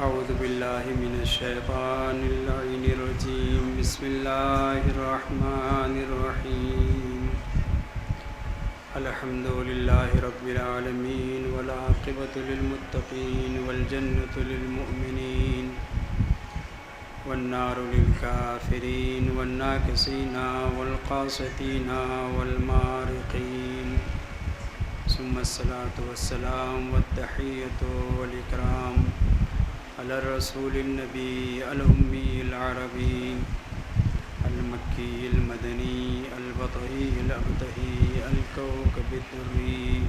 اعوذ باللہ من الشیطان اللعین الرجیم بسم اللہ الرحمن الرحیم الحمد للہ رب العالمین والعاقبۃ للمتقین والجنۃ للمؤمنین والنار للکافرین والناکسین والقاسطین والمارقین ثم الصلاة والسلام والتحیۃ والاکرام علی الرسول النبی الأمی العربی المکی المدنی البطحی الابتحی الکوکب الدری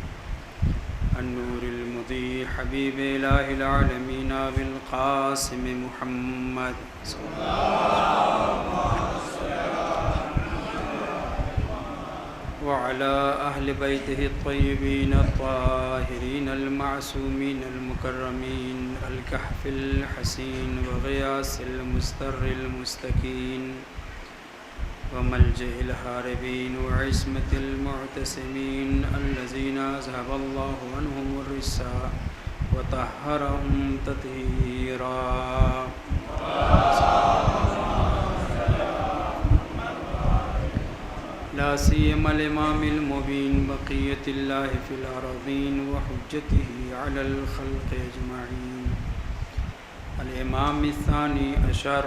النور المضیء حبیب الہ العالمین بالقاسم محمد وعلى أهل بيته الطيبين الطاهرين المعصومين المكرمين الكهف الحسين وغياث المستر المستكين وملجأ الهاربين وعصمة المعتصمين الذين أذهب الله عنهم الرجس وطهرهم تطهيرا لا سيما الإمام المبين بقية الله في الأراضين وحجته على الخلق أجمعين الإمام الثاني عشر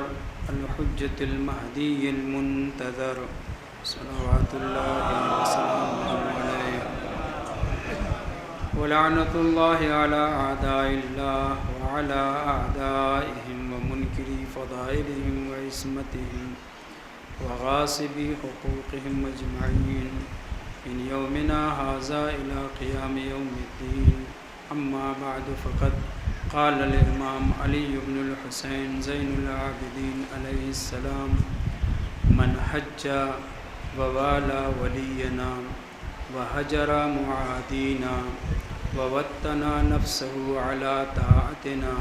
الحجة المهدي المنتظر صلوات الله وسلامه عليه ولعنة الله على أعداء الله وعلى أعدائهم ومنكري فضائلهم وعصمتهم وغاصبي حقوقهم أجمعين من يومنا هذا إلى قيام يوم الدين أما بعد فقد قال الإمام علي بن الحسين زين العابدين عليه السلام من حج ووالى ولينا وهجر معادينا ووطن نفسه على طاعتنا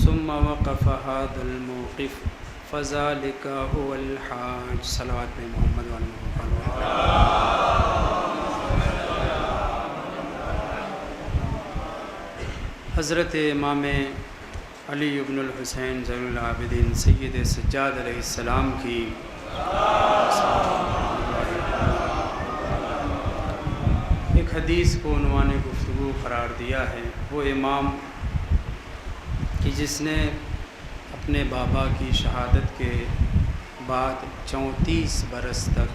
ثم وقف هذا الموقف فذلك هو الحاج صلوات محمد وعلى حضرت امام علی بن الحسین زین العابدین سید سجاد علیہ السلام کی ایک حدیث کو عنوان گفتگو قرار دیا ہے. وہ امام کہ جس نے اپنے بابا کی شہادت کے بعد 34 برس تک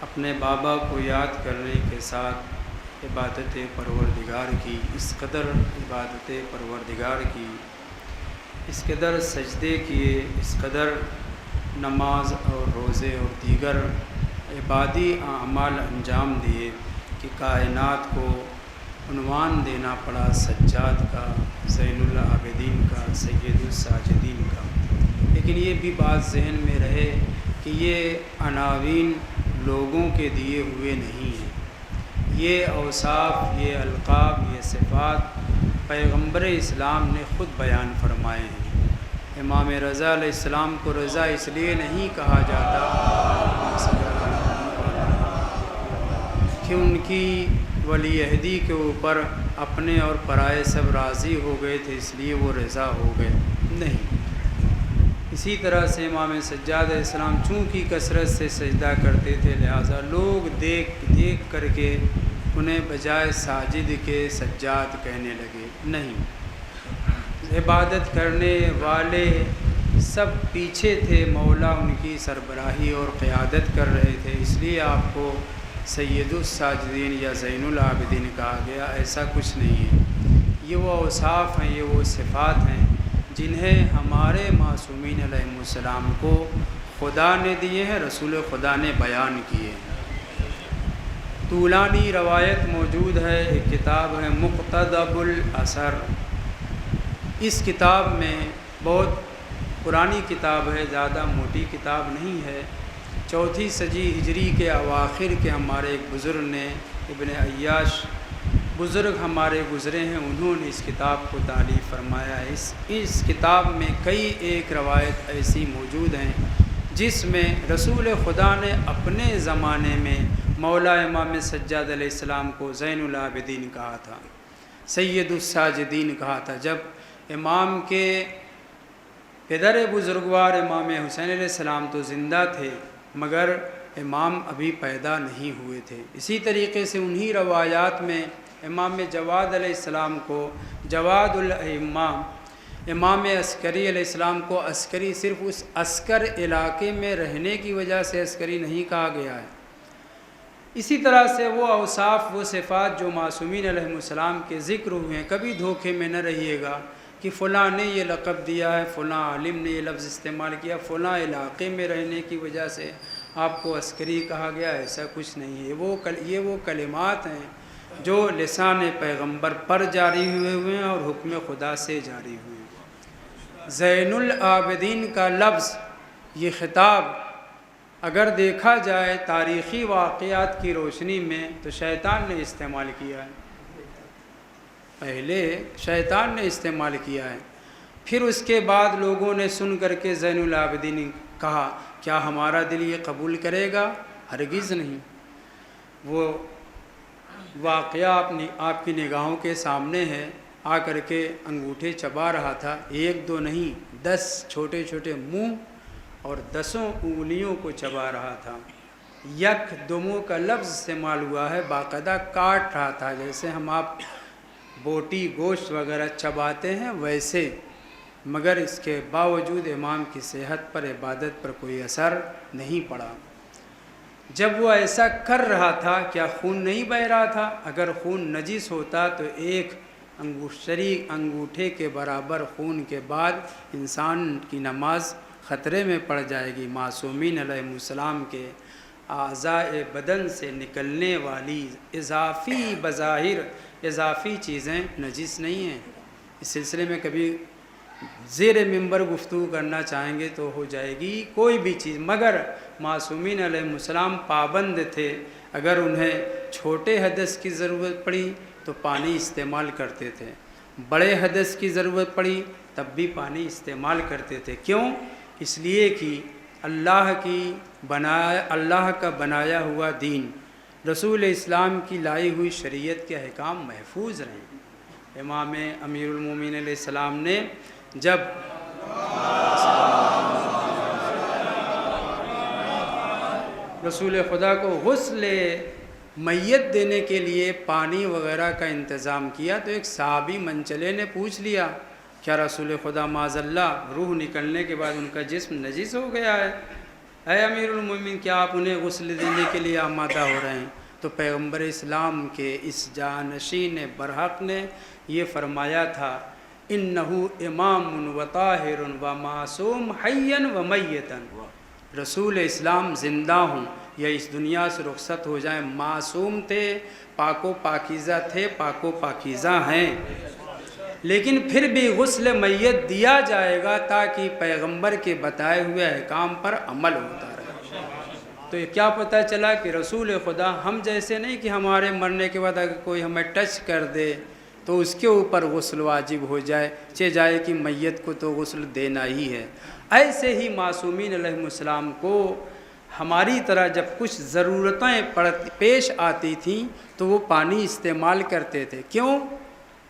اپنے بابا کو یاد کرنے کے ساتھ عبادت پروردگار کی، اس قدر عبادت پروردگار کی، اس قدر سجدے کیے، اس قدر نماز اور روزے اور دیگر عبادی اعمال انجام دیے کہ کائنات کو عنوان دینا پڑا سجاد کا، زین العابدین کا، سید الساجدین کا. لیکن یہ بھی بات ذہن میں رہے کہ یہ عناوین لوگوں کے دیے ہوئے نہیں ہیں. یہ اوصاف، یہ القاب، یہ صفات پیغمبر اسلام نے خود بیان فرمائے ہیں. امام رضا علیہ السلام کو رضا اس لیے نہیں کہا جاتا کہ ان کی ولی عہدی کے اوپر اپنے اور پرائے سب راضی ہو گئے تھے اس لیے وہ رضا ہو گئے، نہیں. اسی طرح سے امام سجاد علیہ السلام چونکہ کثرت سے سجدہ کرتے تھے لہٰذا لوگ دیکھ کر کے انہیں بجائے ساجد کے سجاد کہنے لگے، نہیں. عبادت کرنے والے سب پیچھے تھے، مولا ان کی سربراہی اور قیادت کر رہے تھے، اس لیے آپ کو سید الساجدین یا زین العابدین کہا گیا. ایسا کچھ نہیں ہے. یہ وہ اوصاف ہیں، یہ وہ صفات ہیں جنہیں ہمارے معصومین علیہ السلام کو خدا نے دیے ہیں، رسول خدا نے بیان کیے ہیں. طولانی روایت موجود ہے، ایک کتاب ہے مقتضب الاثر. اس کتاب میں بہت پرانی کتاب ہے، زیادہ موٹی کتاب نہیں ہے. 4 صدی ہجری کے اواخر کے ہمارے ایک بزرگ نے، ابن عیاش بزرگ ہمارے گزرے ہیں، انہوں نے اس کتاب کو تالیف فرمایا ہے. اس کتاب میں کئی ایک روایت ایسی موجود ہیں جس میں رسول خدا نے اپنے زمانے میں مولا امام سجاد علیہ السلام کو زین العابدین کہا تھا، سید الساجدین کہا تھا. جب امام کے پدر بزرگوار امام حسین علیہ السلام تو زندہ تھے مگر امام ابھی پیدا نہیں ہوئے تھے۔ اسی طریقے سے انہی روایات میں امام جواد علیہ السلام کو جواد الائمہ، امام عسکری علیہ السلام کو عسکری صرف اس عسکر علاقے میں رہنے کی وجہ سے عسکری نہیں کہا گیا ہے۔ اسی طرح سے وہ اوصاف و صفات جو معصومین علیہ السلام کے ذکر ہوئے ہیں، کبھی دھوکے میں نہ رہیے گا کہ فلاں نے یہ لقب دیا ہے، فلاں عالم نے یہ لفظ استعمال کیا، فلاں علاقے میں رہنے کی وجہ سے آپ کو عسکری کہا گیا، ایسا کچھ نہیں ہے۔ یہ وہ کلمات ہیں جو لسان پیغمبر پر جاری ہوئے ہیں اور حکم خدا سے جاری ہوئے ہیں۔ زین العابدین کا لفظ، یہ خطاب اگر دیکھا جائے تاریخی واقعات کی روشنی میں تو شیطان نے استعمال کیا ہے، پہلے شیطان نے استعمال کیا ہے، پھر اس کے بعد لوگوں نے سن کر کے زین العابدین کہا۔ کیا ہمارا دل یہ قبول کرے گا؟ ہرگز نہیں۔ وہ واقعہ آپ کی نگاہوں کے سامنے ہے، آ کر کے انگوٹھے چبا رہا تھا، 1 2 نہیں 10 چھوٹے چھوٹے منہ اور 10 انگلیوں کو چبا رہا تھا۔ یک دموں کا لفظ استعمال ہوا ہے، باقاعدہ کاٹ رہا تھا، جیسے ہم آپ بوٹی گوشت وغیرہ چباتے ہیں ویسے، مگر اس کے باوجود امام کی صحت پر، عبادت پر کوئی اثر نہیں پڑا۔ جب وہ ایسا کر رہا تھا کیا خون نہیں بہہ رہا تھا؟ اگر خون نجس ہوتا تو ایک انگوٹھے کے برابر خون کے بعد انسان کی نماز خطرے میں پڑ جائے گی۔ معصومین علیہ السلام کے اعضاء بدن سے نکلنے والی اضافی بظاہر اضافی چیزیں نجس نہیں ہیں۔ اس سلسلے میں کبھی زیر ممبر گفتگو کرنا چاہیں گے تو ہو جائے گی کوئی بھی چیز، مگر معصومین علیہ السلام پابند تھے، اگر انہیں چھوٹے حدث کی ضرورت پڑی تو پانی استعمال کرتے تھے، بڑے حدث کی ضرورت پڑی تب بھی پانی استعمال کرتے تھے۔ کیوں؟ اس لیے کہ اللہ کا بنایا ہوا دین، رسول اسلام کی لائی ہوئی شریعت کے احکام محفوظ رہیں۔ امام امیر المومنین علیہ السلام نے جب رسول خدا کو غسل میت دینے کے لیے پانی وغیرہ کا انتظام کیا تو ایک صحابی منچلے نے پوچھ لیا، کیا رسول خدا معاذ اللہ روح نکلنے کے بعد ان کا جسم نجس ہو گیا ہے؟ اے امیر المومنین، کیا آپ انہیں غسل دینے کے لیے آمادہ ہو رہے ہیں؟ تو پیغمبر اسلام کے اس جانشین برحق نے یہ فرمایا تھا، انہو امام و طاہر و معصوم حیا و میتا۔ رسول اسلام زندہ ہوں یا اس دنیا سے رخصت ہو جائیں، معصوم تھے، پاک و پاکیزہ تھے، پاک و پاکیزہ ہیں، لیکن پھر بھی غسل میت دیا جائے گا تاکہ پیغمبر کے بتائے ہوئے احکام پر عمل ہوتا رہے۔ تو یہ کیا پتہ چلا کہ رسول خدا ہم جیسے نہیں کہ ہمارے مرنے کے بعد اگر کوئی ہمیں ٹچ کر دے تو اس کے اوپر غسل واجب ہو جائے کہ میت کو تو غسل دینا ہی ہے۔ ایسے ہی معصومین علیہ السلام کو ہماری طرح جب کچھ ضرورتیں پیش آتی تھیں تو وہ پانی استعمال کرتے تھے۔ کیوں؟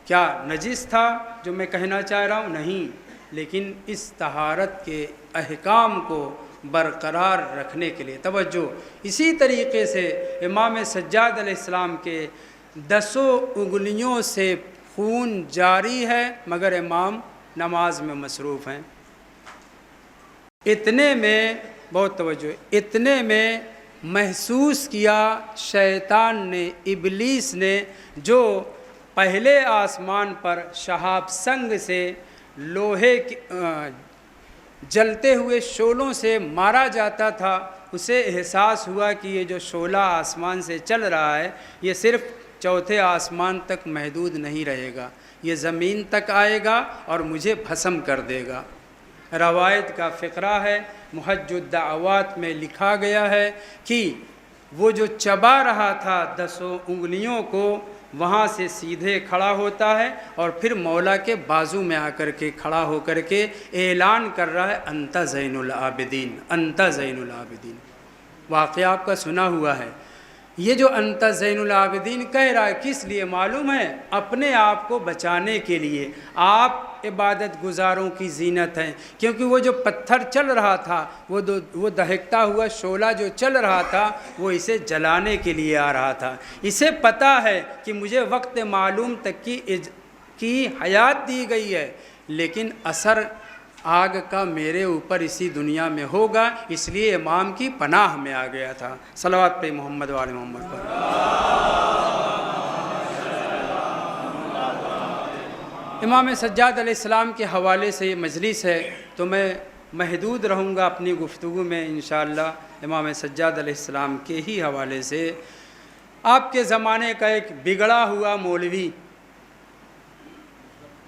کیا نجس تھا جو میں کہنا چاہ رہا ہوں؟ نہیں، لیکن اس طہارت کے احکام کو برقرار رکھنے کے لیے توجہ۔ اسی طریقے سے امام سجاد علیہ السلام کے 10 انگلیوں سے خون جاری ہے مگر امام نماز میں مصروف ہیں۔ اتنے میں بہت توجہ، اتنے میں محسوس کیا شیطان نے، ابلیس نے، جو پہلے آسمان پر شہاب سنگ سے لوہے جلتے ہوئے شعلوں سے مارا جاتا تھا، اسے احساس ہوا کہ یہ جو شعلہ آسمان سے چل رہا ہے یہ صرف چوتھے آسمان تک محدود نہیں رہے گا، یہ زمین تک آئے گا اور مجھے بھسم کر دے گا۔ روایت کا فقرہ ہے، محج الدعوات میں لکھا گیا ہے کہ وہ جو چبا رہا تھا 10 انگلیوں کو، وہاں سے سیدھے کھڑا ہوتا ہے اور پھر مولا کے بازو میں آ کر کے کھڑا ہو کر کے اعلان کر رہا ہے، انت زین العابدین، انت زین العابدین۔ واقعہ آپ کا سنا ہوا ہے۔ یہ جو انت زین العابدین کہہ رہا ہے کس لیے معلوم ہے؟ اپنے آپ کو بچانے کے لیے۔ آپ عبادت گزاروں کی زینت ہیں، کیونکہ وہ جو پتھر چل رہا تھا، وہ دہکتا ہوا شعلہ جو چل رہا تھا، وہ اسے جلانے کے لیے آ رہا تھا۔ اسے پتہ ہے کہ مجھے وقت معلوم تک کی حیات دی گئی ہے، لیکن اثر آگ کا میرے اوپر اسی دنیا میں ہوگا، اس لیے امام کی پناہ میں آ گیا تھا۔ صلوات پہ محمد وآل محمد پر۔ امام سجاد علیہ السلام کے حوالے سے یہ مجلس ہے، تو میں محدود رہوں گا اپنی گفتگو میں انشاءاللہ امام سجاد علیہ السلام کے ہی حوالے سے۔ آپ کے زمانے کا ایک بگڑا ہوا مولوی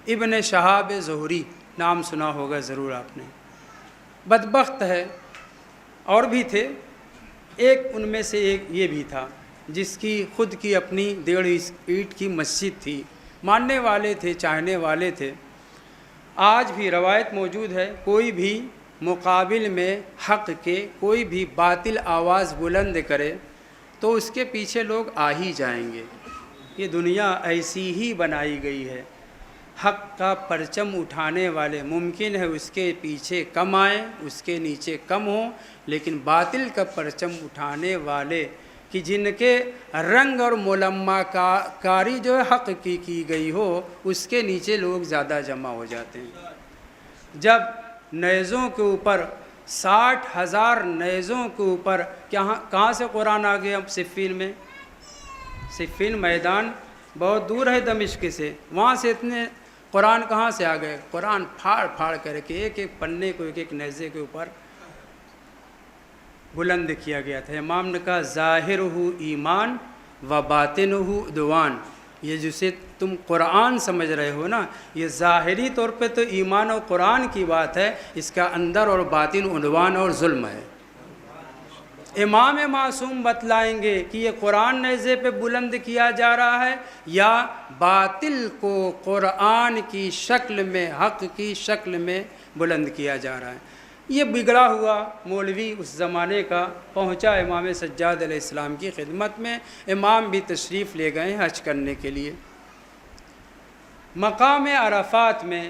ابن شہاب زہری، نام سنا ہوگا ضرور آپ نے، بدبخت ہے، اور بھی تھے، ایک ان میں سے ایک یہ بھی تھا جس کی خود کی اپنی 1.5 اینٹ کی مسجد تھی، ماننے والے تھے، چاہنے والے تھے۔ آج بھی روایت موجود ہے، کوئی بھی مقابل میں حق کے کوئی بھی باطل آواز بلند کرے تو اس کے پیچھے لوگ آ ہی جائیں گے۔ یہ دنیا ایسی ہی بنائی گئی ہے، حق کا پرچم اٹھانے والے ممکن ہے اس کے پیچھے کم آئیں، اس کے نیچے کم ہوں، لیکن باطل کا پرچم اٹھانے والے کہ جن کے رنگ اور ملمہ کاری جو ہے حق کی گئی ہو، اس کے نیچے لوگ زیادہ جمع ہو جاتے ہیں۔ جب نیزوں کے اوپر 60,000 نیزوں کے اوپر کہاں سے قرآن آ گیا؟ صفین میں، صفین میدان بہت دور ہے دمشق سے، وہاں سے اتنے قرآن کہاں سے آ گئے؟ قرآن پھاڑ پھاڑ کر کے ایک ایک پنے کو ایک ایک نیزے کے اوپر بلند کیا گیا تھا۔ امام نے کہا ظاہرہ ایمان و باطنہ عدوان، یہ جسے تم قرآن سمجھ رہے ہو نا، یہ ظاہری طور پہ تو ایمان اور قرآن کی بات ہے، اس کا اندر اور باطن عدوان اور ظلم ہے۔ امام معصوم بتلائیں گے کہ یہ قرآن نیزے پہ بلند کیا جا رہا ہے یا باطل کو قرآن کی شکل میں، حق کی شکل میں بلند کیا جا رہا ہے۔ یہ بگڑا ہوا مولوی اس زمانے کا پہنچا امام سجاد علیہ السلام کی خدمت میں۔ امام بھی تشریف لے گئے حج کرنے کے لیے۔ مقام عرفات میں،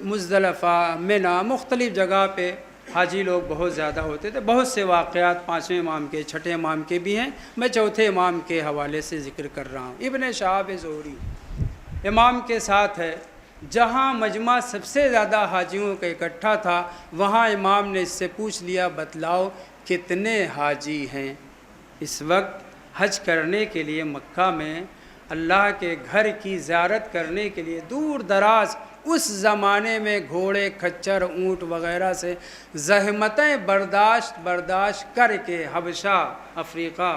مزدلفہ، منی، مختلف جگہ پہ حاجی لوگ بہت زیادہ ہوتے تھے۔ بہت سے واقعات 5ویں امام کے، 6ٹھے امام کے بھی ہیں، میں 4تھے امام کے حوالے سے ذکر کر رہا ہوں۔ ابن شہاب زہری امام کے ساتھ ہے۔ جہاں مجمع سب سے زیادہ حاجیوں کا اکٹھا تھا، وہاں امام نے اس سے پوچھ لیا بتلاؤ کتنے حاجی ہیں؟ اس وقت حج کرنے کے لیے مکہ میں اللہ کے گھر کی زیارت کرنے کے لیے دور دراز اس زمانے میں گھوڑے، کھچر، اونٹ وغیرہ سے زحمتیں برداشت کر کے حبشہ، افریقہ،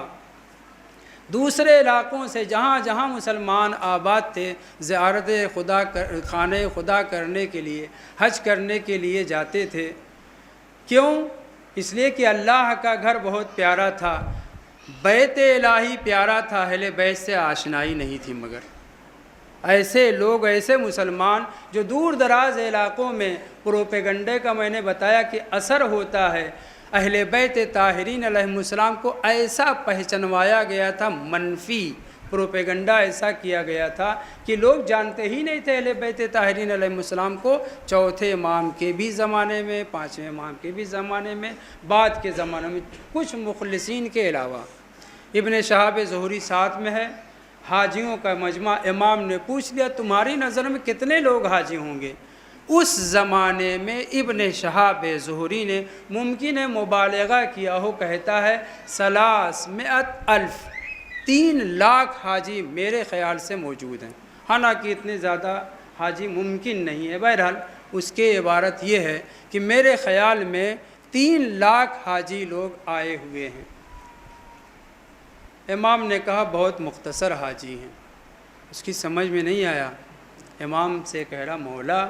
دوسرے علاقوں سے جہاں جہاں مسلمان آباد تھے، زیارت خدا، خانہ خدا کرنے کے لیے، حج کرنے کے لیے جاتے تھے۔ کیوں؟ اس لیے کہ اللہ کا گھر بہت پیارا تھا، بیت الہی پیارا تھا، اہل بیت سے آشنائی نہیں تھی، مگر ایسے لوگ، ایسے مسلمان جو دور دراز علاقوں میں پروپیگنڈے کا میں نے بتایا کہ اثر ہوتا ہے، اہل بیت طاہرین علیہم السلام کو ایسا پہچنوایا گیا تھا، منفی پروپیگنڈا ایسا کیا گیا تھا کہ لوگ جانتے ہی نہیں تھے اہل بیت طاہرین علیہم السلام کو، 4تھے امام کے بھی زمانے میں، 5ویں امام کے بھی زمانے میں، بعد کے زمانے میں، کچھ مخلصین کے علاوہ۔ ابن شہاب زہری ساتھ میں ہے۔ حاجیوں کا مجمع، امام نے پوچھ لیا تمہاری نظر میں کتنے لوگ حاجی ہوں گے؟ اس زمانے میں ابن شہاب زہری نے ممکن ہے مبالغہ کیا ہو، کہتا ہے 300,000، 3 لاکھ حاجی میرے خیال سے موجود ہیں، حالانکہ اتنے زیادہ حاجی ممکن نہیں ہے۔ بہرحال اس کے عبارت یہ ہے کہ میرے خیال میں 3 لاکھ حاجی لوگ آئے ہوئے ہیں۔ امام نے کہا بہت مختصر حاجی ہیں۔ اس کی سمجھ میں نہیں آیا۔ امام سے کہہ رہا مولا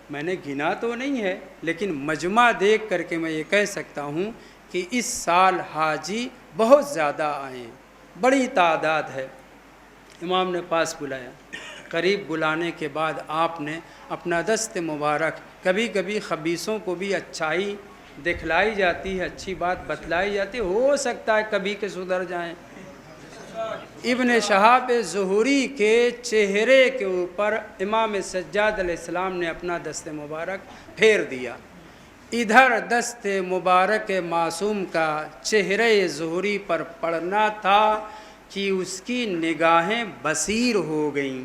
میں نے گنا تو نہیں ہے، لیکن مجمع دیکھ کر کے میں یہ کہہ سکتا ہوں کہ اس سال حاجی بہت زیادہ آئے ہیں، بڑی تعداد ہے۔ امام نے پاس بلایا، قریب بلانے کے بعد آپ نے اپنا دست مبارک، کبھی کبھی خبیثوں کو بھی اچھائی دکھلائی جاتی ہے، اچھی بات بتلائی جاتی ہے، ہو سکتا ہے کبھی کہ سدھر جائیں، ابن شہاب ظہری کے چہرے کے اوپر امام سجاد علیہ السلام نے اپنا دست مبارک پھیر دیا۔ ادھر دست مبارک معصوم کا چہرے ظہری پر پڑنا تھا کہ اس کی نگاہیں بصیر ہو گئیں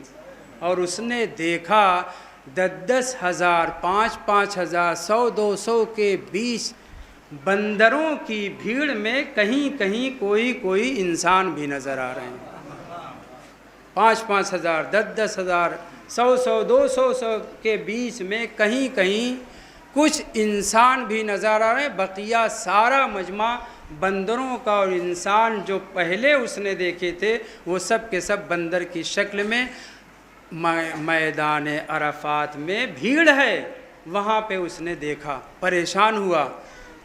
اور اس نے دیکھا 10,000 5,000 100-200 کے 20 بندروں کی بھیڑ میں کہیں کہیں کوئی انسان بھی نظر آ رہے ہیں۔ 5,000 10,000 100 200 کے بیچ میں کہیں کچھ انسان بھی نظر آ رہے ہیں۔ بقیہ سارا مجمع بندروں کا اور انسان جو پہلے اس نے دیکھے تھے وہ سب کے سب بندر کی شکل میں میدان عرفات میں بھیڑ ہے، وہاں پہ اس نے دیکھا، پریشان ہوا۔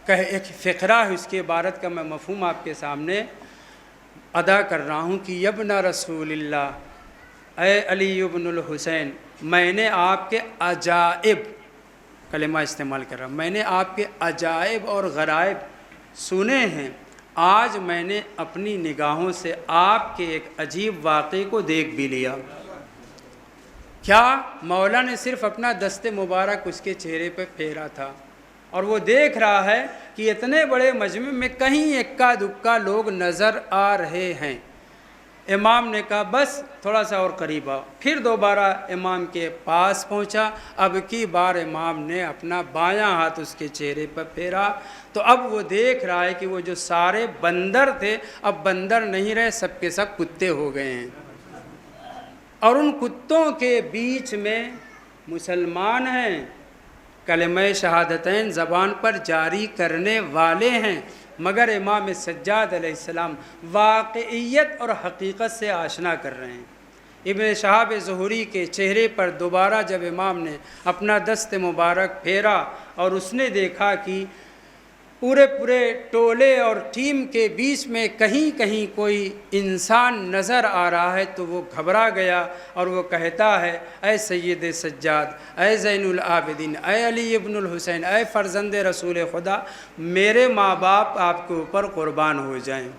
ایک فقرہ ہے، اس کے عبارت کا میں مفہوم آپ کے سامنے ادا کر رہا ہوں کہ یبن رسول اللہ، اے علی ابن الحسین، میں نے آپ کے عجائب، کلمہ استعمال کر رہا ہوں، میں نے آپ کے عجائب اور غرائب سنے ہیں، آج میں نے اپنی نگاہوں سے آپ کے ایک عجیب واقعے کو دیکھ بھی لیا۔ کیا؟ مولا نے صرف اپنا دست مبارک اس کے چہرے پہ پھیرا تھا اور وہ دیکھ رہا ہے کہ اتنے بڑے مجمع میں کہیں اکا دکا لوگ نظر آ رہے ہیں۔ امام نے کہا بس تھوڑا سا اور قریب آؤ، پھر دوبارہ امام کے پاس پہنچا۔ اب کی بار امام نے اپنا بایاں ہاتھ اس کے چہرے پر پھیرا تو اب وہ دیکھ رہا ہے کہ وہ جو سارے بندر تھے اب بندر نہیں رہے، سب کے سب کتے ہو گئے ہیں، اور ان کتوں کے بیچ میں مسلمان ہیں، کلمہ شہادتین زبان پر جاری کرنے والے ہیں، مگر امام سجاد علیہ السلام واقعیت اور حقیقت سے آشنا کر رہے ہیں۔ ابن شہاب ظہری کے چہرے پر دوبارہ جب امام نے اپنا دست مبارک پھیرا اور اس نے دیکھا کہ پورے ٹولے اور ٹیم کے بیچ میں کہیں کوئی انسان نظر آ رہا ہے تو وہ گھبرا گیا اور وہ کہتا ہے اے سید سجاد، اے زین العابدین، اے علی ابن الحسین، اے فرزند رسول خدا، میرے ماں باپ آپ کے اوپر قربان ہو جائیں۔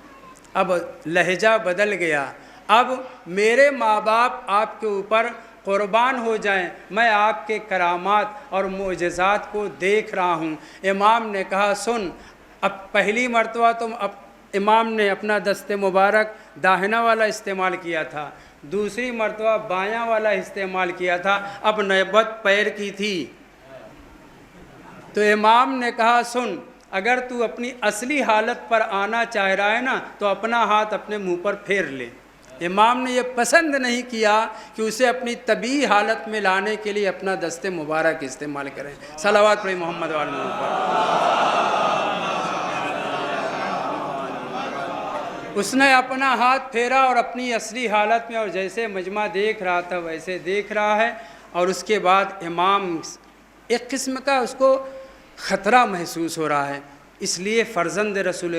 اب لہجہ بدل گیا، اب میرے ماں باپ آپ کے اوپر قربان ہو جائیں، میں آپ کے کرامات اور معجزات کو دیکھ رہا ہوں۔ امام نے کہا سن، اب پہلی مرتبہ تو امام نے اپنا دست مبارک داہنا والا استعمال کیا تھا، دوسری مرتبہ بایاں والا استعمال کیا تھا، اب نوبت پیر کی تھی۔ تو امام نے کہا سن، اگر تو اپنی اصلی حالت پر آنا چاہ رہا ہے نا تو اپنا ہاتھ اپنے منہ پر پھیر لے۔ امام نے یہ پسند نہیں کیا کہ اسے اپنی طبیعی حالت میں لانے کے لیے اپنا دست مبارک استعمال کریں۔ صلوات پڑھیں محمد وعلی محمد پر۔ اس نے اپنا ہاتھ پھیرا اور اپنی اصلی حالت میں اور جیسے مجمع دیکھ رہا تھا ویسے دیکھ رہا ہے، اور اس کے بعد امام ایک قسم کا اس کو خطرہ محسوس ہو رہا ہے، اس لیے فرزند رسول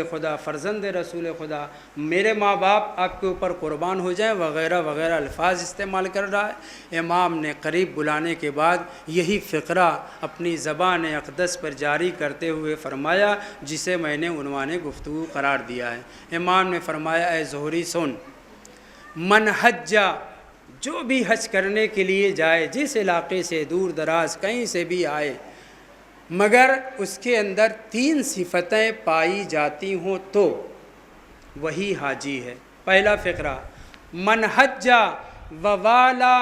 خدا، میرے ماں باپ آپ کے اوپر قربان ہو جائیں وغیرہ وغیرہ الفاظ استعمال کر رہا ہے۔ امام نے قریب بلانے کے بعد یہی فقرہ اپنی زبان اقدس پر جاری کرتے ہوئے فرمایا جسے میں نے عنوان گفتگو قرار دیا ہے۔ امام نے فرمایا اے ظہری سن، من حجہ، جو بھی حج کرنے کے لیے جائے، جس علاقے سے دور دراز کہیں سے بھی آئے، مگر اس کے اندر 3 صفتیں پائی جاتی ہوں تو وہی حاجی ہے۔ پہلا فقرہ، من حجہ ووالا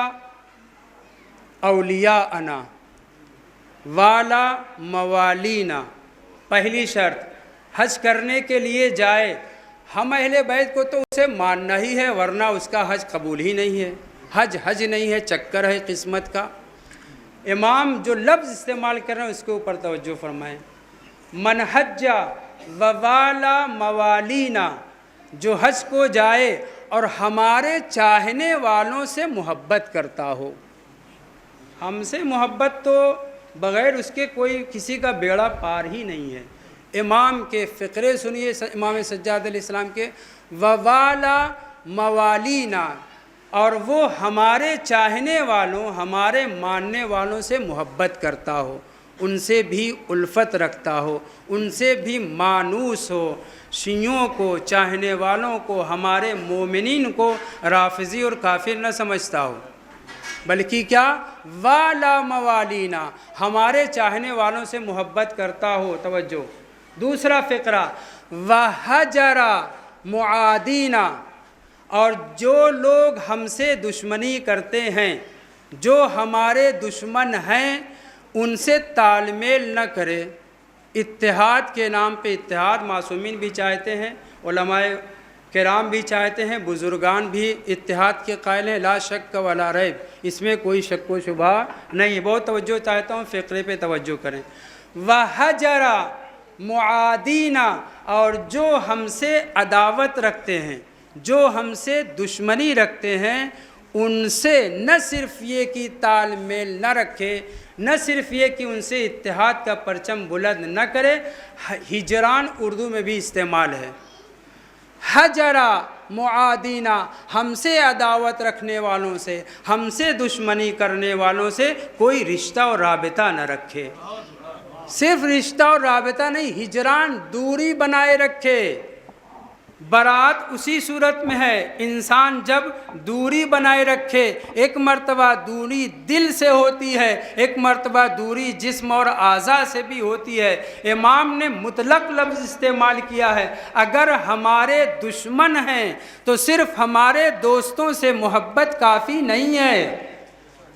اولیاءنا والا موالینا، پہلی شرط حج کرنے کے لیے جائے، ہم اہل بیت کو تو اسے ماننا ہی ہے ورنہ اس کا حج قبول ہی نہیں ہے، حج نہیں ہے، چکر ہے قسمت کا۔ امام جو لفظ استعمال کر رہے ہیں اس کے اوپر توجہ فرمائیں، من حجہ ووالا موالینا، جو حج کو جائے اور ہمارے چاہنے والوں سے محبت کرتا ہو۔ ہم سے محبت تو بغیر اس کے کوئی کسی کا بیڑا پار ہی نہیں ہے۔ امام کے فقرے سنیے، امام سجاد علیہ السلام کے، ووالا موالینا، اور وہ ہمارے چاہنے والوں، ہمارے ماننے والوں سے محبت کرتا ہو۔ ان سے بھی الفت رکھتا ہو، ان سے بھی مانوس ہو، شیعوں کو، چاہنے والوں کو، ہمارے مومنین کو رافضی اور کافر نہ سمجھتا ہو، بلکہ کیا والا موالینا، ہمارے چاہنے والوں سے محبت کرتا ہو۔ توجہ، دوسرا فقرہ، وَحَجَرَ مُعَادِينَ، اور جو لوگ ہم سے دشمنی کرتے ہیں، جو ہمارے دشمن ہیں، ان سے تال میل نہ کرے۔ اتحاد کے نام پہ اتحاد معصومین بھی چاہتے ہیں، علماء کرام بھی چاہتے ہیں، بزرگان بھی اتحاد کے قائل ہیں، لا شک ولا ریب، اس میں کوئی شک و شبہ نہیں۔ بہت توجہ چاہتا ہوں، فقرے پہ توجہ کریں۔ وَحَجَرَ مُعَادِينَ، اور جو ہم سے عداوت رکھتے ہیں، جو ہم سے دشمنی رکھتے ہیں، ان سے نہ صرف یہ کہ تال میل نہ رکھے، نہ صرف یہ کہ ان سے اتحاد کا پرچم بلند نہ کرے، ہجران اردو میں بھی استعمال ہے۔ حجرا معادینا، ہم سے عداوت رکھنے والوں سے، ہم سے دشمنی کرنے والوں سے کوئی رشتہ اور رابطہ نہ رکھے۔ صرف رشتہ اور رابطہ نہیں، ہجران، دوری بنائے رکھے۔ برات اسی صورت میں ہے، انسان جب دوری بنائے رکھے۔ ایک مرتبہ دوری دل سے ہوتی ہے، ایک مرتبہ دوری جسم اور اعضاء سے بھی ہوتی ہے۔ امام نے مطلق لفظ استعمال کیا ہے، اگر ہمارے دشمن ہیں تو صرف ہمارے دوستوں سے محبت کافی نہیں ہے،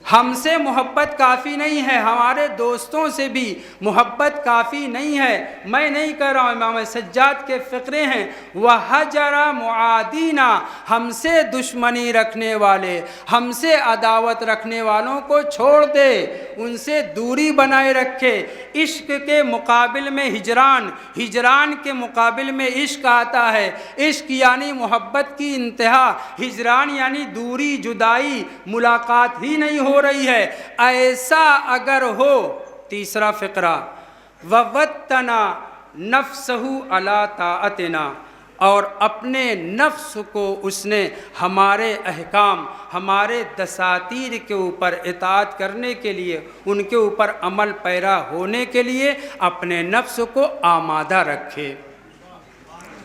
ہم سے محبت کافی نہیں ہے، ہمارے دوستوں سے بھی محبت کافی نہیں ہے۔ میں نہیں کہہ رہا ہوں، امام سجاد کے فقرے ہیں، وَحَجَرَ مُعَادِينَ، ہم سے دشمنی رکھنے والے، ہم سے عداوت رکھنے والوں کو چھوڑ دے، ان سے دوری بنائے رکھے۔ عشق کے مقابل میں ہجران، ہجران کے مقابل میں عشق آتا ہے۔ عشق یعنی محبت کی انتہا، ہجران یعنی دوری، جدائی، ملاقات ہی نہیں ہو رہی ہے۔ ایسا اگر ہو، تیسرا فقرہ، وَوَتَّنَا نَفْسَهُ عَلَىٰ طَاعَتِنَا، اور اپنے نفس کو اس نے ہمارے احکام، ہمارے دساتیر کے اوپر اطاعت کرنے کے لیے، ان کے اوپر عمل پیرا ہونے کے لیے اپنے نفس کو آمادہ رکھے۔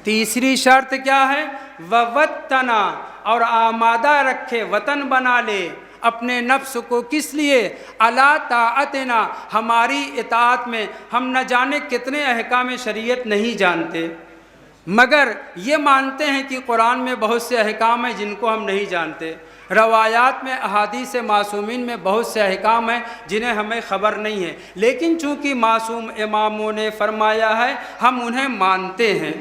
تیسری شرط کیا ہے؟ وَوَتَّنَا، اور آمادہ رکھے، وطن بنا لے اپنے نفس کو، کس لیے؟ عَلَىٰ طَاعَتِنَا، ہماری اطاعت میں۔ ہم نہ جانے کتنے احکام شریعت نہیں جانتے، مگر یہ مانتے ہیں کہ قرآن میں بہت سے احکام ہیں جن کو ہم نہیں جانتے، روایات میں، احادیث معصومین میں بہت سے احکام ہیں جنہیں ہمیں خبر نہیں ہے، لیکن چونکہ معصوم اماموں نے فرمایا ہے ہم انہیں مانتے ہیں۔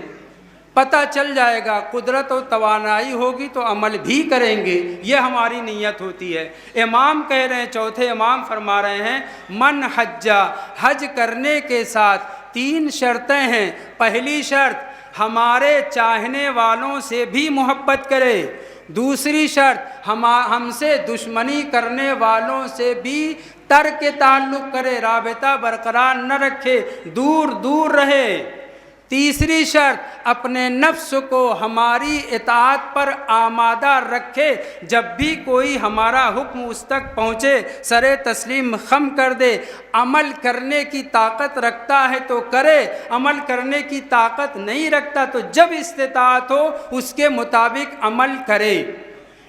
پتہ چل جائے گا، قدرت و توانائی ہوگی تو عمل بھی کریں گے، یہ ہماری نیت ہوتی ہے۔ امام کہہ رہے ہیں، چوتھے امام فرما رہے ہیں، من حجہ، حج کرنے کے ساتھ 3 شرطیں ہیں۔ پہلی شرط، ہمارے چاہنے والوں سے بھی محبت کرے۔ دوسری شرط، ہم سے دشمنی کرنے والوں سے بھی ترک تعلق کرے، رابطہ برقرار نہ رکھے، دور دور رہے۔ تیسری شرط، اپنے نفس کو ہماری اطاعت پر آمادہ رکھے، جب بھی کوئی ہمارا حکم اس تک پہنچے سر تسلیم خم کر دے۔ عمل کرنے کی طاقت رکھتا ہے تو کرے، عمل کرنے کی طاقت نہیں رکھتا تو جب استطاعت ہو اس کے مطابق عمل کرے۔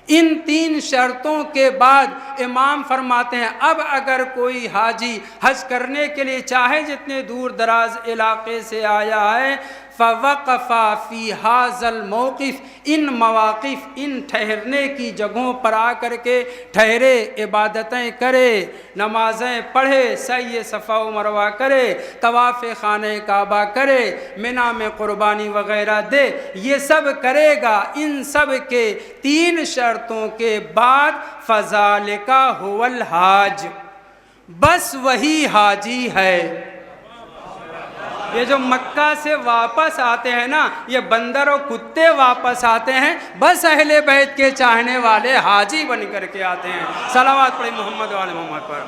ان 3 شرطوں کے بعد امام فرماتے ہیں، اب اگر کوئی حاجی حج کرنے کے لیے چاہے جتنے دور دراز علاقے سے آیا ہے، فَوَقَفَ فِي هَذَا الْمَوْقِفِ، ان مواقف، ان ٹھہرنے کی جگہوں پر آ کر کے ٹھہرے، عبادتیں کرے، نمازیں پڑھے، سعی صفا و مروہ کرے، طواف خانہ کعبہ کرے، منی میں قربانی وغیرہ دے، یہ سب کرے گا۔ ان سب کے 3 شرطوں کے بعد فَذَلِكَ هُوَ الْحَاجُ، بس وہی حاجی ہے۔ یہ جو مکہ سے واپس آتے ہیں نا، یہ بندر و کتے واپس آتے ہیں، بس اہل بیت کے چاہنے والے حاجی بن کر کے آتے ہیں۔ صلوات پڑھیں محمد و آل محمد پر۔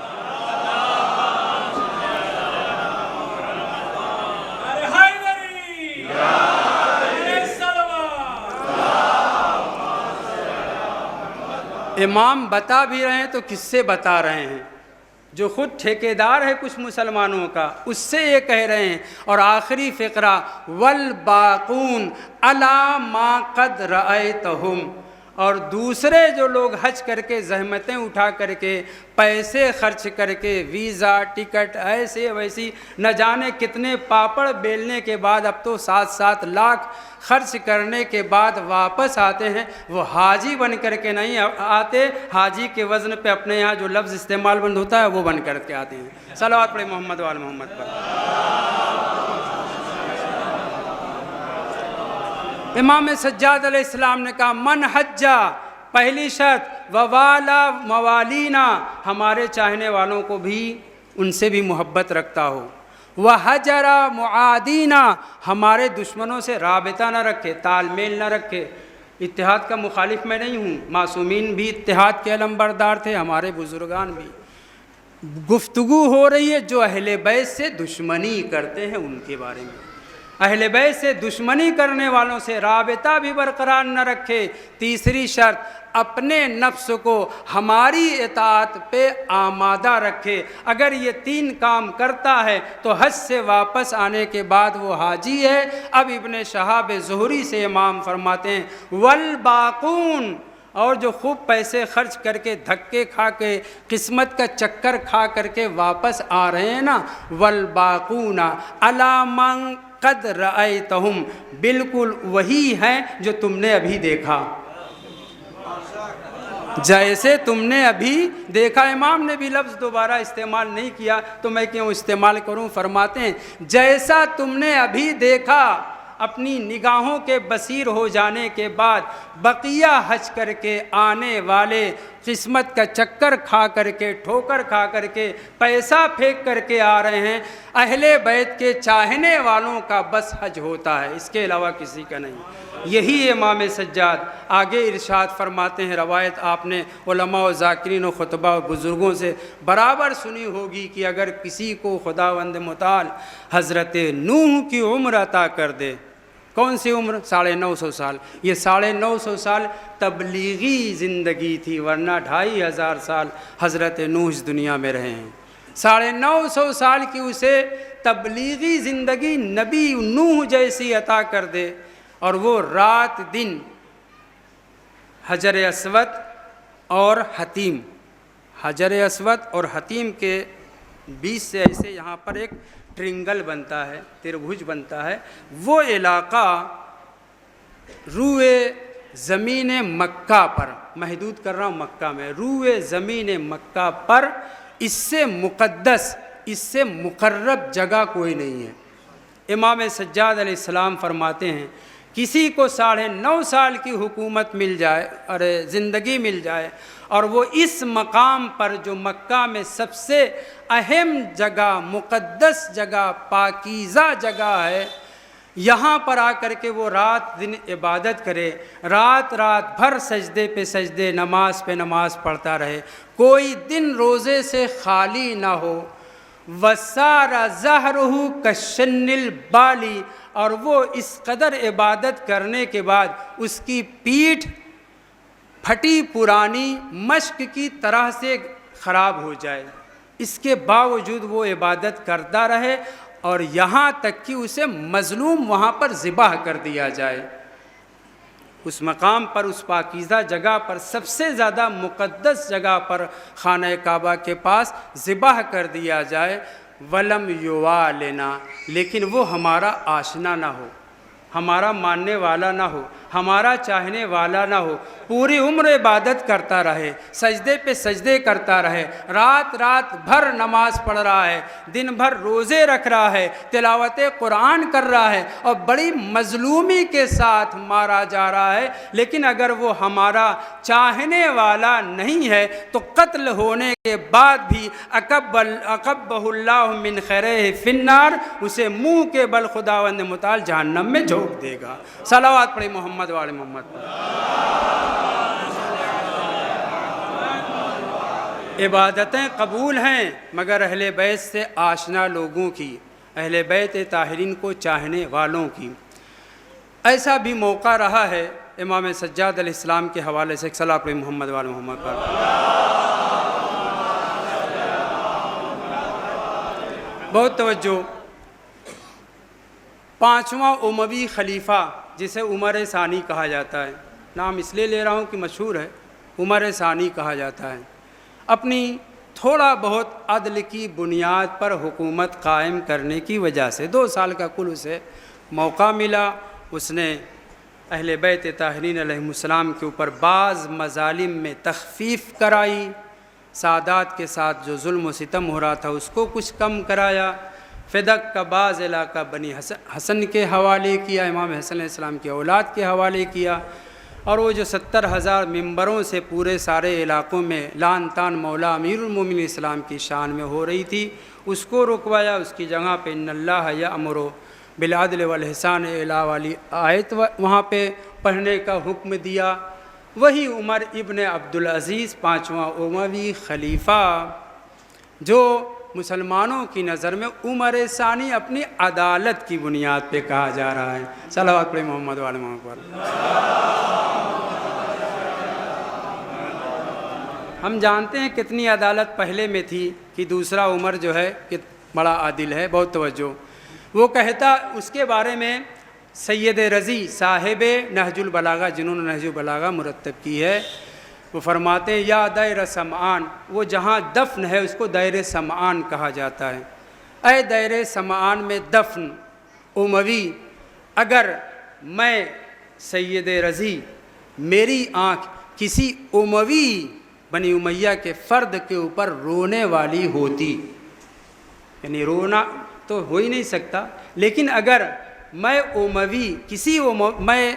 امام بتا بھی رہے ہیں تو کس سے بتا رہے ہیں؟ جو خود ٹھیکیدار ہے کچھ مسلمانوں کا، اس سے یہ کہہ رہے ہیں۔ اور آخری فقرہ والباقون علی ما قد رأیتہم، اور دوسرے جو لوگ حج کر کے زحمتیں اٹھا کر کے پیسے خرچ کر کے ویزا ٹکٹ ایسے ویسی نہ جانے کتنے پاپڑ بیلنے کے بعد، اب تو 7 لاکھ خرچ کرنے کے بعد واپس آتے ہیں، وہ حاجی بن کر کے نہیں آتے، حاجی کے وزن پہ اپنے یہاں جو لفظ استعمال بند ہوتا ہے وہ بن کر کے آتے ہیں۔ صلوات پڑھیں محمد وآل محمد پر۔ امام سجاد علیہ السلام نے کہا من حجہ، پہلی شرط ووالا موالینا، ہمارے چاہنے والوں کو بھی ان سے بھی محبت رکھتا ہو، وحجر معادینا، ہمارے دشمنوں سے رابطہ نہ رکھے، تال میل نہ رکھے۔ اتحاد کا مخالف میں نہیں ہوں، معصومین بھی اتحاد کے علم بردار تھے، ہمارے بزرگان بھی۔ گفتگو ہو رہی ہے جو اہل بیت سے دشمنی کرتے ہیں ان کے بارے میں، اہل بیت سے دشمنی کرنے والوں سے رابطہ بھی برقرار نہ رکھے۔ تیسری شرط اپنے نفس کو ہماری اطاعت پہ آمادہ رکھے، اگر یہ 3 کام کرتا ہے تو حج سے واپس آنے کے بعد وہ حاجی ہے۔ اب ابن شہاب زہری سے امام فرماتے ہیں والباقون، اور جو خوب پیسے خرچ کر کے دھکے کھا کے قسمت کا چکر کھا کر کے واپس آ رہے ہیں نا، والباقون علی من قد رأیتہم، بالکل وہی ہیں جو تم نے ابھی دیکھا، جیسے تم نے ابھی دیکھا۔ امام نے بھی لفظ دوبارہ استعمال نہیں کیا تو میں کیوں استعمال کروں، فرماتے ہیں جیسا تم نے ابھی دیکھا، اپنی نگاہوں کے بصیر ہو جانے کے بعد بقیہ حج کر کے آنے والے قسمت کا چکر کھا کر کے ٹھوکر کھا کر کے پیسہ پھینک کر کے آ رہے ہیں، اہل بیت کے چاہنے والوں کا بس حج ہوتا ہے، اس کے علاوہ کسی کا نہیں۔ یہی امام سجاد آگے ارشاد فرماتے ہیں، روایت آپ نے علماء و ذاکرین و خطبہ و بزرگوں سے برابر سنی ہوگی کہ اگر کسی کو خداوند متعال حضرت نوح کی عمر عطا کر دے، کون سی عمر؟ 950 سال، یہ 950 سال تبلیغی زندگی تھی، ورنہ 2500 سال حضرت نوح اس دنیا میں رہے ہیں۔ 950 سال کی اسے تبلیغی زندگی نبی نوح جیسی عطا کر دے، اور وہ رات دن حجر اسود اور حتیم، حجر اسود اور حتیم کے بیچ سے ایسے یہاں پر ایک ٹرنگل بنتا ہے، تربھج بنتا ہے، وہ علاقہ روئے زمین مکہ پر، محدود کر رہا ہوں مکہ میں، روئے زمین مکہ پر اس سے مقدس، اس سے مقرب جگہ کوئی نہیں ہے۔ امام سجاد علیہ السلام فرماتے ہیں کسی کو 9.5 سال کی حکومت مل جائے اور زندگی مل جائے، اور وہ اس مقام پر جو مکہ میں سب سے اہم جگہ، مقدس جگہ، پاکیزہ جگہ ہے، یہاں پر آ کر کے وہ رات دن عبادت کرے، رات بھر سجدے پہ سجدے، نماز پہ نماز پڑھتا رہے، کوئی دن روزے سے خالی نہ ہو، وَسَارَ ظَهْرُهُ كَالشَّنِّ الْبَالِي، اور وہ اس قدر عبادت کرنے کے بعد اس کی پیٹھ پھٹی پرانی مشق کی طرح سے خراب ہو جائے، اس کے باوجود وہ عبادت کرتا رہے، اور یہاں تک کہ اسے مظلوم وہاں پر ذبح کر دیا جائے، اس مقام پر، اس پاکیزہ جگہ پر، سب سے زیادہ مقدس جگہ پر، خانہ کعبہ کے پاس ذبح کر دیا جائے، ولم یوالنا، لیکن وہ ہمارا آشنا نہ ہو، ہمارا ماننے والا نہ ہو، ہمارا چاہنے والا نہ ہو، پوری عمر عبادت کرتا رہے، سجدے پہ سجدے کرتا رہے، رات بھر نماز پڑھ رہا ہے، دن بھر روزے رکھ رہا ہے، تلاوت قرآن کر رہا ہے، اور بڑی مظلومی کے ساتھ مارا جا رہا ہے، لیکن اگر وہ ہمارا چاہنے والا نہیں ہے تو قتل ہونے کے بعد بھی اقبہ اللہ من خیرہ فی النار، اسے منہ کے بل خداوند متعال جہنم میں جھونک دے گا۔ صلوات پڑھیں محمد وآل محمد پر۔ عبادتیں قبول ہیں مگر اہل بیت سے آشنا لوگوں کی، اہل بیت طاہرین کو چاہنے والوں کی۔ ایسا بھی موقع رہا ہے امام سجاد علیہ السلام کے حوالے سے، صلی اللہ علیہ محمد وآل محمد پر۔ بہت توجہ. پانچواں اموی خلیفہ جسے عمر ثانی کہا جاتا ہے، نام اس لیے لے رہا ہوں کہ مشہور ہے، عمر ثانی کہا جاتا ہے. اپنی تھوڑا بہت عدل کی بنیاد پر حکومت قائم کرنے کی وجہ سے 2 سال کا کل اسے موقع ملا. اس نے اہل بیت طاہرین علیہم السلام کے اوپر بعض مظالم میں تخفیف کرائی، سادات کے ساتھ جو ظلم و ستم ہو رہا تھا اس کو کچھ کم کرایا. فدق کا بعض علاقہ بنی حسن کے حوالے کیا، امام حسن علیہ السلام کی اولاد کے حوالے کیا. اور وہ جو 70,000 ممبروں سے پورے سارے علاقوں میں لان تان مولا امیر المومنین اسلام کی شان میں ہو رہی تھی، اس کو رکوایا. اس کی جگہ پہ ان اللہ یامر بالعدل والاحسان اعلیٰ والی آیت وہاں پہ پڑھنے کا حکم دیا. وہی عمر ابن عبدالعزیز 5واں اموی خلیفہ، جو مسلمانوں کی نظر میں عمر ثانی اپنی عدالت کی بنیاد پہ کہا جا رہا ہے. صلوات پڑھیں محمد وعلی محمد. ہم جانتے ہیں کتنی عدالت پہلے میں تھی کہ دوسرا عمر جو ہے کہ بڑا عادل ہے. بہت توجہ. وہ کہتا اس کے بارے میں سید رضی صاحب نہج البلاغہ، جنہوں نے نہج البلاغہ مرتب کی ہے، وہ فرماتے ہیں یا دیر سمعان، وہ جہاں دفن ہے اس کو دیر سمعان کہا جاتا ہے. اے دیر سمعان میں دفن اموی، اگر میں سید رضی میری آنکھ کسی اموی بنی امیہ کے فرد کے اوپر رونے والی ہوتی، یعنی رونا تو ہو ہی نہیں سکتا، لیکن اگر میں اموی میں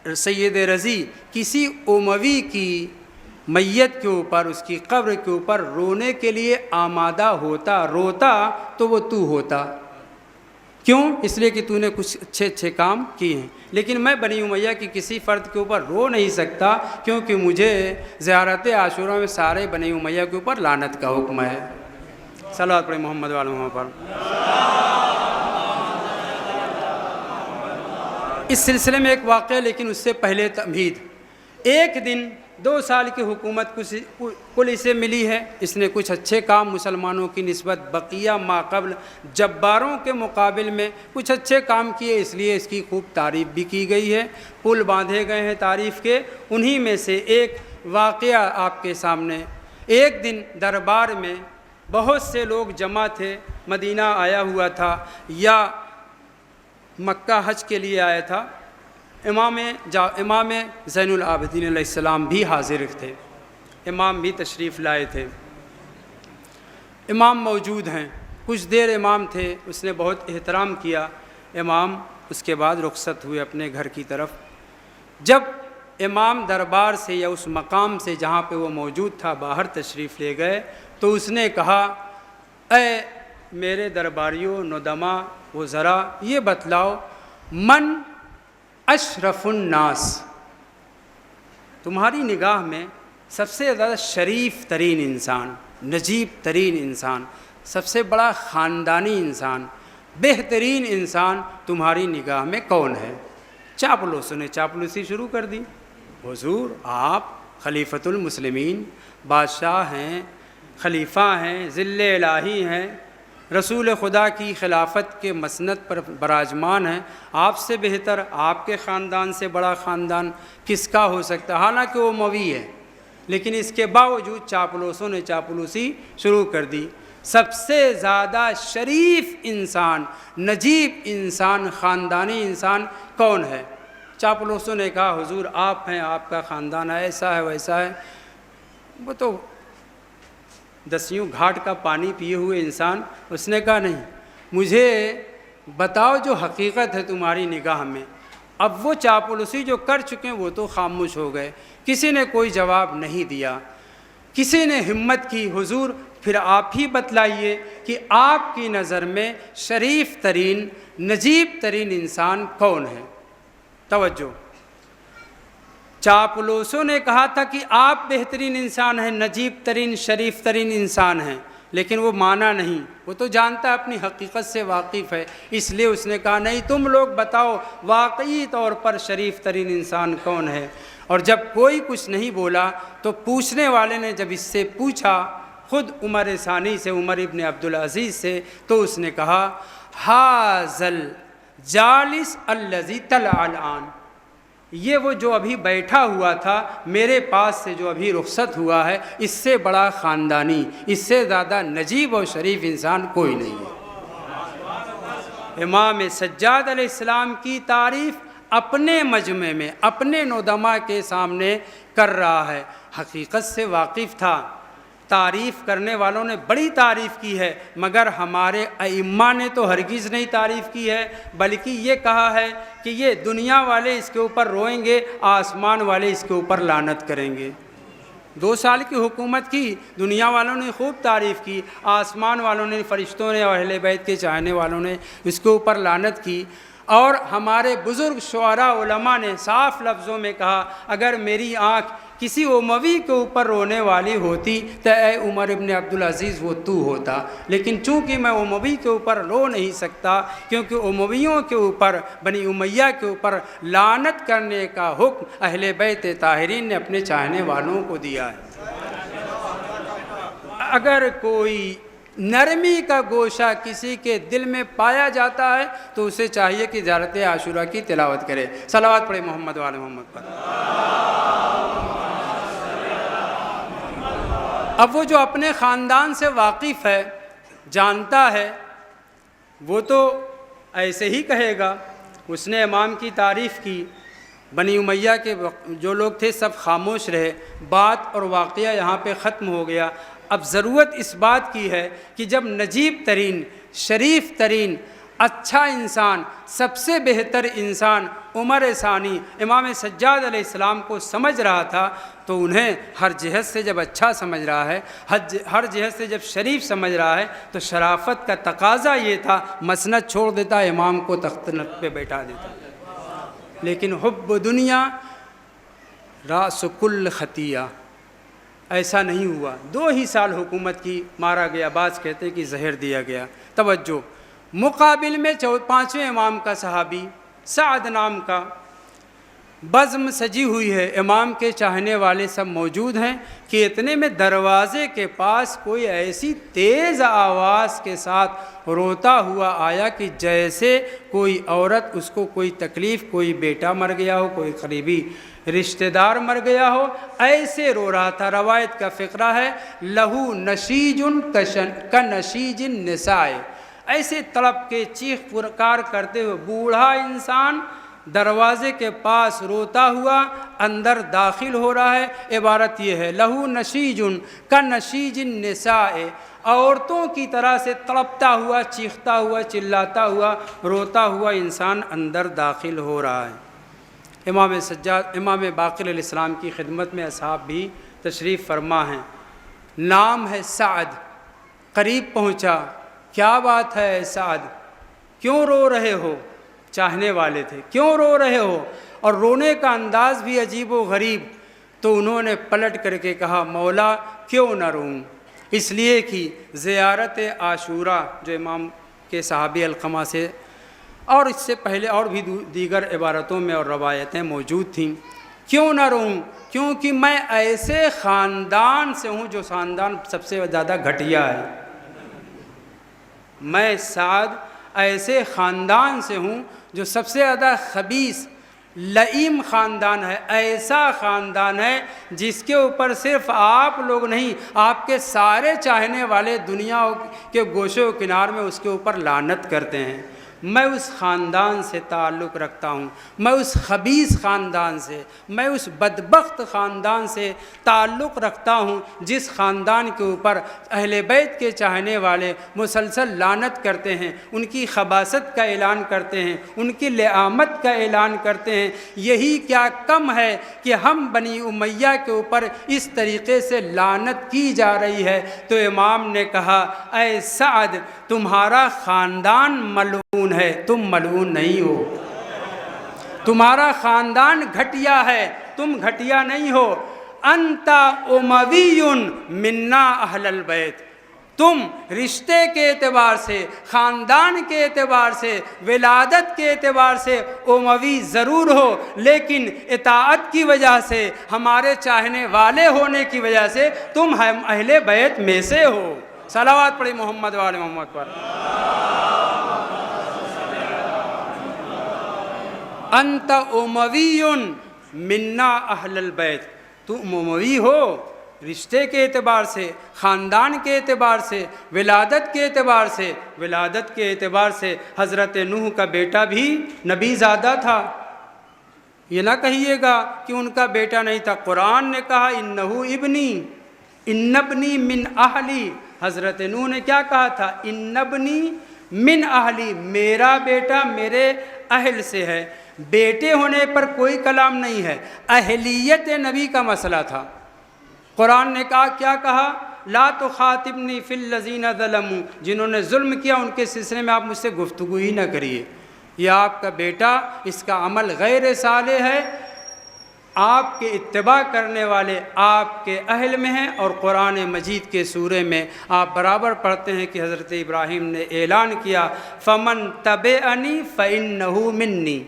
سید رضی کسی اموی کی میت کے اوپر، اس کی قبر کے اوپر رونے کے لیے آمادہ ہوتا، روتا تو وہ تو ہوتا. کیوں؟ اس لیے کہ تو نے کچھ اچھے کام کیے ہیں. لیکن میں بنی امیہ کی کسی فرد کے اوپر رو نہیں سکتا، کیونکہ مجھے زیارت عاشورہ میں سارے بنی امیہ کے اوپر لعنت کا حکم ہے. صلوات پڑھیں محمد وعلی محمد پر. اس سلسلے میں ایک واقعہ، لیکن اس سے پہلے تمہید. ایک دن 2 سال کی حکومت کل اسے ملی ہے. اس نے کچھ اچھے کام مسلمانوں کی نسبت بقیہ ما قبل جباروں کے مقابل میں کچھ اچھے کام کیے، اس لیے اس کی خوب تعریف بھی کی گئی ہے. پل باندھے گئے ہیں تعریف کے. انہی میں سے ایک واقعہ آپ کے سامنے. ایک دن دربار میں بہت سے لوگ جمع تھے. مدینہ آیا ہوا تھا یا مکہ حج کے لیے آیا تھا. امام زین العابدین علیہ السلام بھی حاضر تھے، امام بھی تشریف لائے تھے. امام موجود ہیں. کچھ دیر امام تھے، اس نے بہت احترام کیا. امام اس کے بعد رخصت ہوئے اپنے گھر کی طرف. جب امام دربار سے یا اس مقام سے جہاں پہ وہ موجود تھا باہر تشریف لے گئے تو اس نے کہا اے میرے درباریوں ندما وزراء، یہ بتلاؤ من اشرف الناس، تمہاری نگاہ میں سب سے زیادہ شریف ترین انسان، نجیب ترین انسان، سب سے بڑا خاندانی انسان، بہترین انسان تمہاری نگاہ میں کون ہے؟ چاپلوسوں نے چاپلوسی شروع کر دی. حضور آپ خلیفۃ المسلمین، بادشاہ ہیں، خلیفہ ہیں، ذل الہی ہیں، رسول خدا کی خلافت کے مسند پر براجمان ہیں، آپ سے بہتر، آپ کے خاندان سے بڑا خاندان کس کا ہو سکتا ہے؟ حالانکہ وہ اموی ہے، لیکن اس کے باوجود چاپلوسوں نے چاپلوسی شروع کر دی. سب سے زیادہ شریف انسان، نجیب انسان، خاندانی انسان کون ہے؟ چاپلوسوں نے کہا حضور آپ ہیں، آپ کا خاندان ایسا ہے ویسا ہے. وہ تو 10 گھاٹ کا پانی پیے ہوئے انسان. اس نے کہا نہیں، مجھے بتاؤ جو حقیقت ہے تمہاری نگاہ میں. اب وہ چاپلوسی جو کر چکے ہیں وہ تو خاموش ہو گئے، کسی نے کوئی جواب نہیں دیا. کسی نے ہمت کی حضور پھر آپ ہی بتلائیے کہ آپ کی نظر میں شریف ترین، نجیب ترین انسان کون ہے؟ توجہ، چاپلوسوں نے کہا تھا کہ آپ بہترین انسان ہیں، نجیب ترین، شریف ترین انسان ہیں، لیکن وہ مانا نہیں. وہ تو جانتا ہے، اپنی حقیقت سے واقف ہے، اس لیے اس نے کہا نہیں، تم لوگ بتاؤ واقعی طور پر شریف ترین انسان کون ہے. اور جب کوئی کچھ نہیں بولا تو پوچھنے والے نے جب اس سے پوچھا خود عمر ثانی سے، عمر ابن عبدالعزیز سے، تو اس نے کہا حاذل جالس الذی طلع الآن، یہ وہ جو ابھی بیٹھا ہوا تھا میرے پاس سے، جو ابھی رخصت ہوا ہے، اس سے بڑا خاندانی، اس سے زیادہ نجیب و شریف انسان کوئی نہیں ہے۔ امام سجاد علیہ السلام کی تعریف اپنے مجمع میں اپنے ندما کے سامنے کر رہا ہے، حقیقت سے واقف تھا، تعریف کرنے والوں نے بڑی تعریف کی ہے، مگر ہمارے ائمہ نے تو ہرگز نہیں تعریف کی ہے، بلکہ یہ کہا ہے کہ یہ دنیا والے اس کے اوپر روئیں گے، آسمان والے اس کے اوپر لعنت کریں گے۔ 2 سال کی حکومت کی، دنیا والوں نے خوب تعریف کی، آسمان والوں نے، فرشتوں نے اور اہل بیت کے چاہنے والوں نے اس کے اوپر لعنت کی۔ اور ہمارے بزرگ شعراء علماء نے صاف لفظوں میں کہا اگر میری آنکھ کسی اموی کے اوپر رونے والی ہوتی تو اے عمر ابن عبدالعزیز وہ تو ہوتا، لیکن چونکہ میں اموی کے اوپر رو نہیں سکتا، کیونکہ امویوں کے اوپر، بنی امیہ کے اوپر لعنت کرنے کا حکم اہل بیت طاہرین نے اپنے چاہنے والوں کو دیا ہے۔ اگر کوئی نرمی کا گوشہ کسی کے دل میں پایا جاتا ہے تو اسے چاہیے کہ زیارت عاشورہ کی تلاوت کرے۔ صلوات پڑھے محمد وآل محمد پر۔ اب وہ جو اپنے خاندان سے واقف ہے، جانتا ہے، وہ تو ایسے ہی کہے گا۔ اس نے امام کی تعریف کی، بنی امیہ کے جو لوگ تھے سب خاموش رہے، بات اور واقعہ یہاں پہ ختم ہو گیا۔ اب ضرورت اس بات کی ہے کہ جب نجیب ترین، شریف ترین، اچھا انسان، سب سے بہتر انسان عمر ثانی امام سجاد علیہ السلام کو سمجھ رہا تھا، تو انہیں ہر جہت سے جب اچھا سمجھ رہا ہے، ہر جہت سے جب شریف سمجھ رہا ہے، تو شرافت کا تقاضا یہ تھا مسند چھوڑ دیتا، امام کو تخت پہ بیٹھا دیتا۔ لیکن حب دنیا راس کل خطیہ، ایسا نہیں ہوا۔ 2 ہی سال حکومت کی، مارا گیا، بعض کہتے کہ زہر دیا گیا۔ توجہ، مقابل میں 5ویں امام کا صحابی سعد نام کا بزم سجی ہوئی ہے، امام کے چاہنے والے سب موجود ہیں کہ اتنے میں دروازے کے پاس کوئی ایسی تیز آواز کے ساتھ روتا ہوا آیا کہ جیسے کوئی عورت، اس کو کوئی تکلیف، کوئی بیٹا مر گیا ہو، کوئی قریبی رشتہ دار مر گیا ہو، ایسے رو رہا تھا۔ روایت کا فقرہ ہے لہو نشیج کا نشیج النساء، ایسے تڑپ کے چیخ پکار کرتے ہوئے بوڑھا انسان دروازے کے پاس روتا ہوا اندر داخل ہو رہا ہے۔ عبارت یہ ہے لہو نشیج کا نشیج النساء، عورتوں کی طرح سے تڑپتا ہوا، چیختا ہوا، چلاتا ہوا، روتا ہوا انسان اندر داخل ہو رہا ہے۔ امام باقر علیہ السلام کی خدمت میں اصحاب بھی تشریف فرما ہیں۔ نام ہے سعد، قریب پہنچا، کیا بات ہے سعد، کیوں رو رہے ہو؟ چاہنے والے تھے، کیوں رو رہے ہو؟ اور رونے کا انداز بھی عجیب و غریب۔ تو انہوں نے پلٹ کر کے کہا مولا کیوں نہ روں، اس لیے کہ زیارت عاشورہ جو امام کے صحابی علقمہ سے اور اس سے پہلے اور بھی دیگر عبارتوں میں اور روایتیں موجود تھیں۔ کیوں نہ روں؟ کیونکہ میں ایسے خاندان سے ہوں جو خاندان سب سے زیادہ گھٹیا ہے۔ میں سعد ایسے خاندان سے ہوں جو سب سے زیادہ خبیث، لئیم خاندان ہے، ایسا خاندان ہے جس کے اوپر صرف آپ لوگ نہیں، آپ کے سارے چاہنے والے دنیا کے گوشے و کنار میں اس کے اوپر لعنت کرتے ہیں۔ میں اس خاندان سے تعلق رکھتا ہوں، میں اس خبیث خاندان سے، میں اس بدبخت خاندان سے تعلق رکھتا ہوں جس خاندان کے اوپر اہل بیت کے چاہنے والے مسلسل لعنت کرتے ہیں، ان کی خباثت کا اعلان کرتے ہیں، ان کی لعامت کا اعلان کرتے ہیں۔ یہی کیا کم ہے کہ ہم بنی امیہ کے اوپر اس طریقے سے لعنت کی جا رہی ہے۔ تو امام نے کہا اے سعد تمہارا خاندان ملعون ہے، تم ملعون نہیں ہو، تمہارا خاندان گھٹیا ہے، تم گھٹیا نہیں ہو۔ انت اموی منا اہل البیت، تم رشتے کے اعتبار سے، خاندان کے اعتبار سے، ولادت کے اعتبار سے اموی ضرور ہو، لیکن اطاعت کی وجہ سے، ہمارے چاہنے والے ہونے کی وجہ سے تم اہل بیت میں سے ہو۔ صلوات پڑھی محمد و آل محمد پر۔ انت اموی منا اہل البیت، تم اموی ہو رشتے کے اعتبار سے، خاندان کے اعتبار سے، ولادت کے اعتبار سے۔ ولادت کے اعتبار سے حضرت نوح کا بیٹا بھی نبی زادہ تھا، یہ نہ کہیے گا کہ ان کا بیٹا نہیں تھا۔ قرآن نے کہا انہو ابنی، ان ابنی من اہلی۔ حضرت نوح نے کیا کہا تھا؟ ان ابنی من اہلی، میرا بیٹا میرے اہل سے ہے۔ بیٹے ہونے پر کوئی کلام نہیں ہے، اہلیت نبی کا مسئلہ تھا۔ قرآن نے کہا، کیا کہا؟ لا تخاطبنی فی الذین ظلموا، جنہوں نے ظلم کیا ان کے سلسلے میں آپ مجھ سے گفتگو ہی نہ کریے۔ یہ آپ کا بیٹا، اس کا عمل غیر صالح ہے، آپ کے اتباع کرنے والے آپ کے اہل میں ہیں۔ اور قرآن مجید کے سورے میں آپ برابر پڑھتے ہیں کہ حضرت ابراہیم نے اعلان کیا فمن تبعنی فإنہ منی،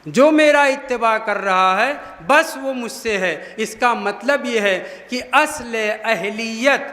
جو میرا اتباع کر رہا ہے بس وہ مجھ سے ہے۔ اس کا مطلب یہ ہے کہ اصل اہلیت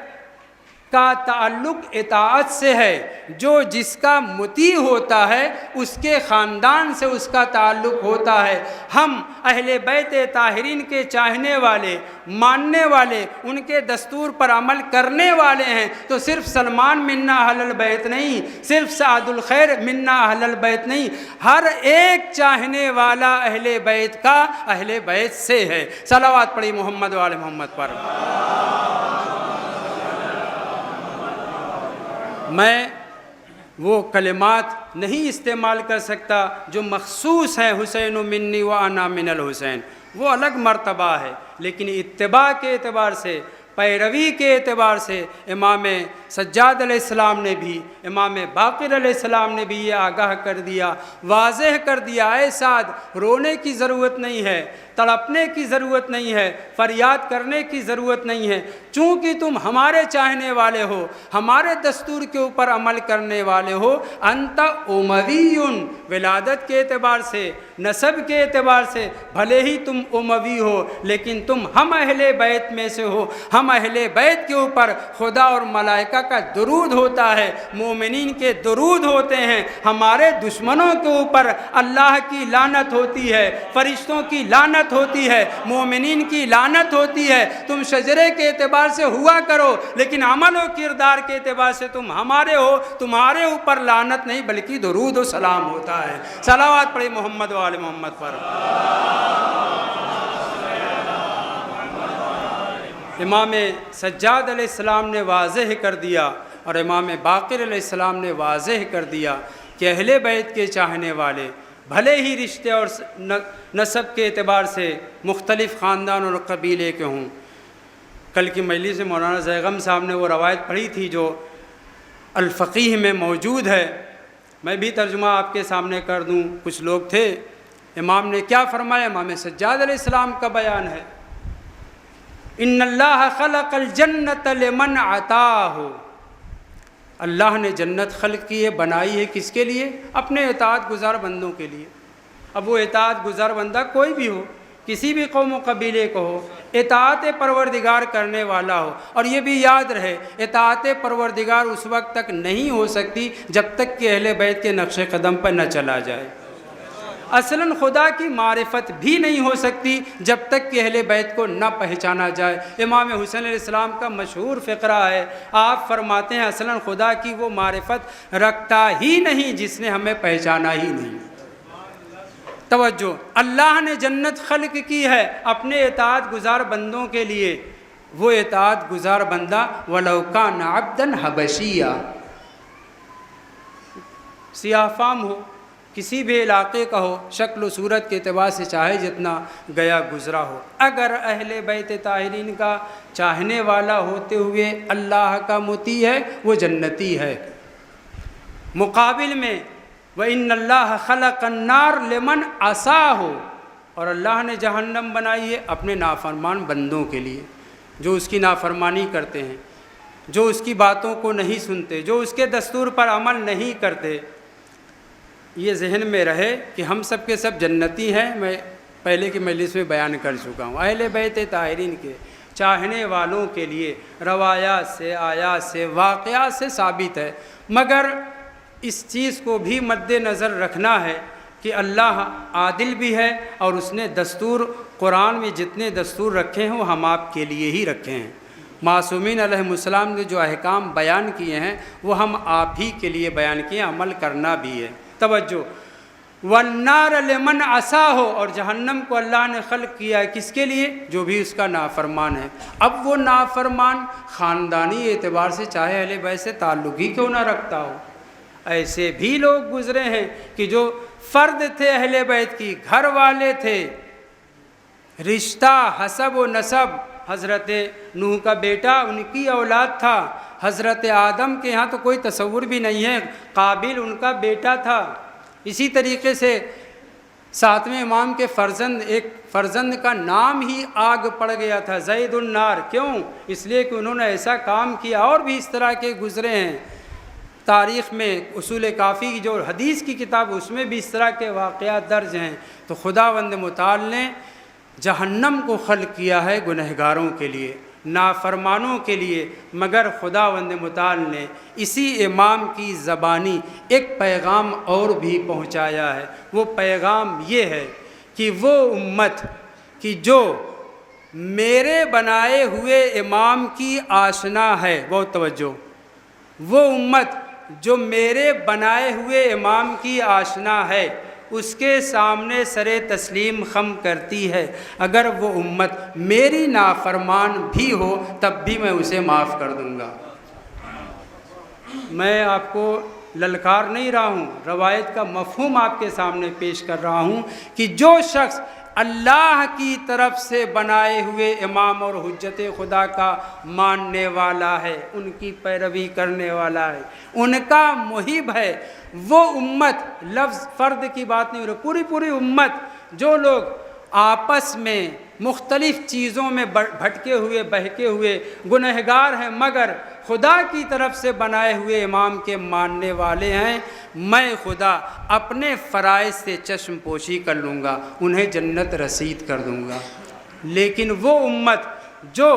کا تعلق اطاعت سے ہے۔ جو جس کا مطیع ہوتا ہے اس کے خاندان سے اس کا تعلق ہوتا ہے۔ ہم اہل بیت طاہرین کے چاہنے والے، ماننے والے، ان کے دستور پر عمل کرنے والے ہیں، تو صرف سلمان منا اہل البیت نہیں، صرف سعد الخیر منا اہل البیت نہیں، ہر ایک چاہنے والا اہل بیت کا اہل بیت سے ہے۔ صلوات پڑھی محمد و آل محمد پر۔ میں وہ کلمات نہیں استعمال کر سکتا جو مخصوص ہیں حسین منی و انا من الحسین، وہ الگ مرتبہ ہے، لیکن اتباع کے اعتبار سے، پیروی کے اعتبار سے امام سجاد علیہ السلام نے بھی، امام باقر علیہ السلام نے بھی یہ آگاہ کر دیا، واضح کر دیا، اے سعد رونے کی ضرورت نہیں ہے، تڑپنے کی ضرورت نہیں ہے، فریاد کرنے کی ضرورت نہیں ہے، چونکہ تم ہمارے چاہنے والے ہو، ہمارے دستور کے اوپر عمل کرنے والے ہو۔ انت اموی، ولادت کے اعتبار سے، نسب کے اعتبار سے بھلے ہی تم اموی ہو، لیکن تم ہم اہل بیت میں سے ہو۔ ہم اہل بیت کے اوپر خدا اور ملائکہ کا درود ہوتا ہے، مومنین کے درود ہوتے ہیں۔ ہمارے دشمنوں کے اوپر اللہ کی لعنت ہوتی ہے، فرشتوں کی لعنت ہوتی ہے، مومنین کی لعنت ہوتی ہے۔ تم شجرے کے اعتبار سے ہوا کرو، لیکن عمل و کردار کے اعتبار سے تم ہمارے ہو، تمہارے اوپر لعنت نہیں بلکہ درود و سلام ہوتا ہے۔ صلوات پڑھی محمد و آل محمد پر۔ امام سجاد علیہ السلام نے واضح کر دیا اور امام باقر علیہ السلام نے واضح کر دیا کہ اہل بیت کے چاہنے والے بھلے ہی رشتے اور نسب کے اعتبار سے مختلف خاندان اور قبیلے کے ہوں۔ کل کی مجلس میں مولانا زیغم صاحب نے وہ روایت پڑھی تھی جو الفقیہ میں موجود ہے، میں بھی ترجمہ آپ کے سامنے کر دوں۔ کچھ لوگ تھے، امام نے کیا فرمایا؟ امام سجاد علیہ السلام کا بیان ہے، ان اللہ خلق الجنت لمن عطاہ، اللہ نے جنت خلق کی ہے، بنائی ہے کس کے لیے؟ اپنے اطاعت گزار بندوں کے لیے۔ اب وہ اطاعت گزار بندہ کوئی بھی ہو، کسی بھی قوم و قبیلے کو ہو، اطاعت پروردگار کرنے والا ہو۔ اور یہ بھی یاد رہے، اطاعت پروردگار اس وقت تک نہیں ہو سکتی جب تک کہ اہل بیت کے نقش قدم پر نہ چلا جائے۔ اصلاً خدا کی معرفت بھی نہیں ہو سکتی جب تک کہ اہل بیت کو نہ پہچانا جائے۔ امام حسین علیہ السلام کا مشہور فقرہ ہے، آپ فرماتے ہیں اصلاً خدا کی وہ معرفت رکھتا ہی نہیں جس نے ہمیں پہچانا ہی نہیں۔ توجہ، اللہ نے جنت خلق کی ہے اپنے اطاعت گزار بندوں کے لیے۔ وہ اطاعت گزار بندہ وَلَوْ كَانَ عَبْدًا حَبَشِيًّا، سیاہ فام ہو، کسی بھی علاقے کا ہو، شکل و صورت کے اعتبار سے چاہے جتنا گیا گزرا ہو، اگر اہل بیت طاہرین کا چاہنے والا ہوتے ہوئے اللہ کا مطیع ہے وہ جنتی ہے۔ مقابل میں وَإِنَّ اللَّهَ خَلَقَ النَّارَ لِمَنْ عَصَاهُ، اور اللہ نے جہنم بنائی ہے اپنے نافرمان بندوں کے لیے جو اس کی نافرمانی کرتے ہیں۔ جو اس کی باتوں کو نہیں سنتے، جو اس کے دستور پر عمل نہیں کرتے، یہ ذہن میں رہے کہ ہم سب کے سب جنتی ہیں۔ میں پہلے کی مجلس میں بیان کر چکا ہوں، اہل بیت طاہرین کے چاہنے والوں کے لیے روایات سے، آیات سے، واقعات سے ثابت ہے، مگر اس چیز کو بھی مد نظر رکھنا ہے کہ اللہ عادل بھی ہے، اور اس نے دستور قرآن میں جتنے دستور رکھے ہیں وہ ہم آپ کے لیے ہی رکھے ہیں۔ معصومین علیہ السلام نے جو احکام بیان کیے ہیں وہ ہم آپ ہی کے لیے بیان کیے ہیں، عمل کرنا بھی ہے۔ توجہ، والنار لمن عصا ہو، اور جہنم کو اللہ نے خلق کیا ہے کس کے لیے؟ جو بھی اس کا نافرمان ہے۔ اب وہ نافرمان خاندانی اعتبار سے چاہے اہل بیت سے تعلق ہی کیوں نہ رکھتا ہو، ایسے بھی لوگ گزرے ہیں کہ جو فرد تھے اہل بیت کی، گھر والے تھے، رشتہ حسب و نسب، حضرت نوح کا بیٹا ان کی اولاد تھا، حضرت آدم کے ہاں تو کوئی تصور بھی نہیں ہے، قابل ان کا بیٹا تھا۔ اسی طریقے سے ساتویں امام کے فرزند، ایک فرزند کا نام ہی آگ پڑ گیا تھا، زید النار۔ کیوں؟ اس لیے کہ انہوں نے ایسا کام کیا، اور بھی اس طرح کے گزرے ہیں تاریخ میں۔ اصول کافی کی جو حدیث کی کتاب، اس میں بھی اس طرح کے واقعات درج ہیں۔ تو خداوند متعال نے جہنم کو خلق کیا ہے گنہگاروں کے لیے، نافرمانوں کے لیے، مگر خداوند متعال نے اسی امام کی زبانی ایک پیغام اور بھی پہنچایا ہے۔ وہ پیغام یہ ہے کہ وہ امت کہ جو میرے بنائے ہوئے امام کی آشنا ہے، بہت توجہ، وہ امت جو میرے بنائے ہوئے امام کی آشنا ہے، اس کے سامنے سر تسلیم خم کرتی ہے۔ اگر وہ امت میری نافرمان بھی ہو تب بھی میں اسے معاف کر دوں گا۔ میں آپ کو للکار نہیں رہا ہوں، روایت کا مفہوم آپ کے سامنے پیش کر رہا ہوں کہ جو شخص اللہ کی طرف سے بنائے ہوئے امام اور حجت خدا کا ماننے والا ہے، ان کی پیروی کرنے والا ہے، ان کا محب ہے، وہ امت، لفظ فرد کی بات نہیں ہو رہی، پوری امت، جو لوگ آپس میں مختلف چیزوں میں بھٹکے ہوئے، بہکے ہوئے گنہگار ہیں، مگر خدا کی طرف سے بنائے ہوئے امام کے ماننے والے ہیں، میں خدا اپنے فرائض سے چشم پوشی کر لوں گا، انہیں جنت رسید کر دوں گا۔ لیکن وہ امت جو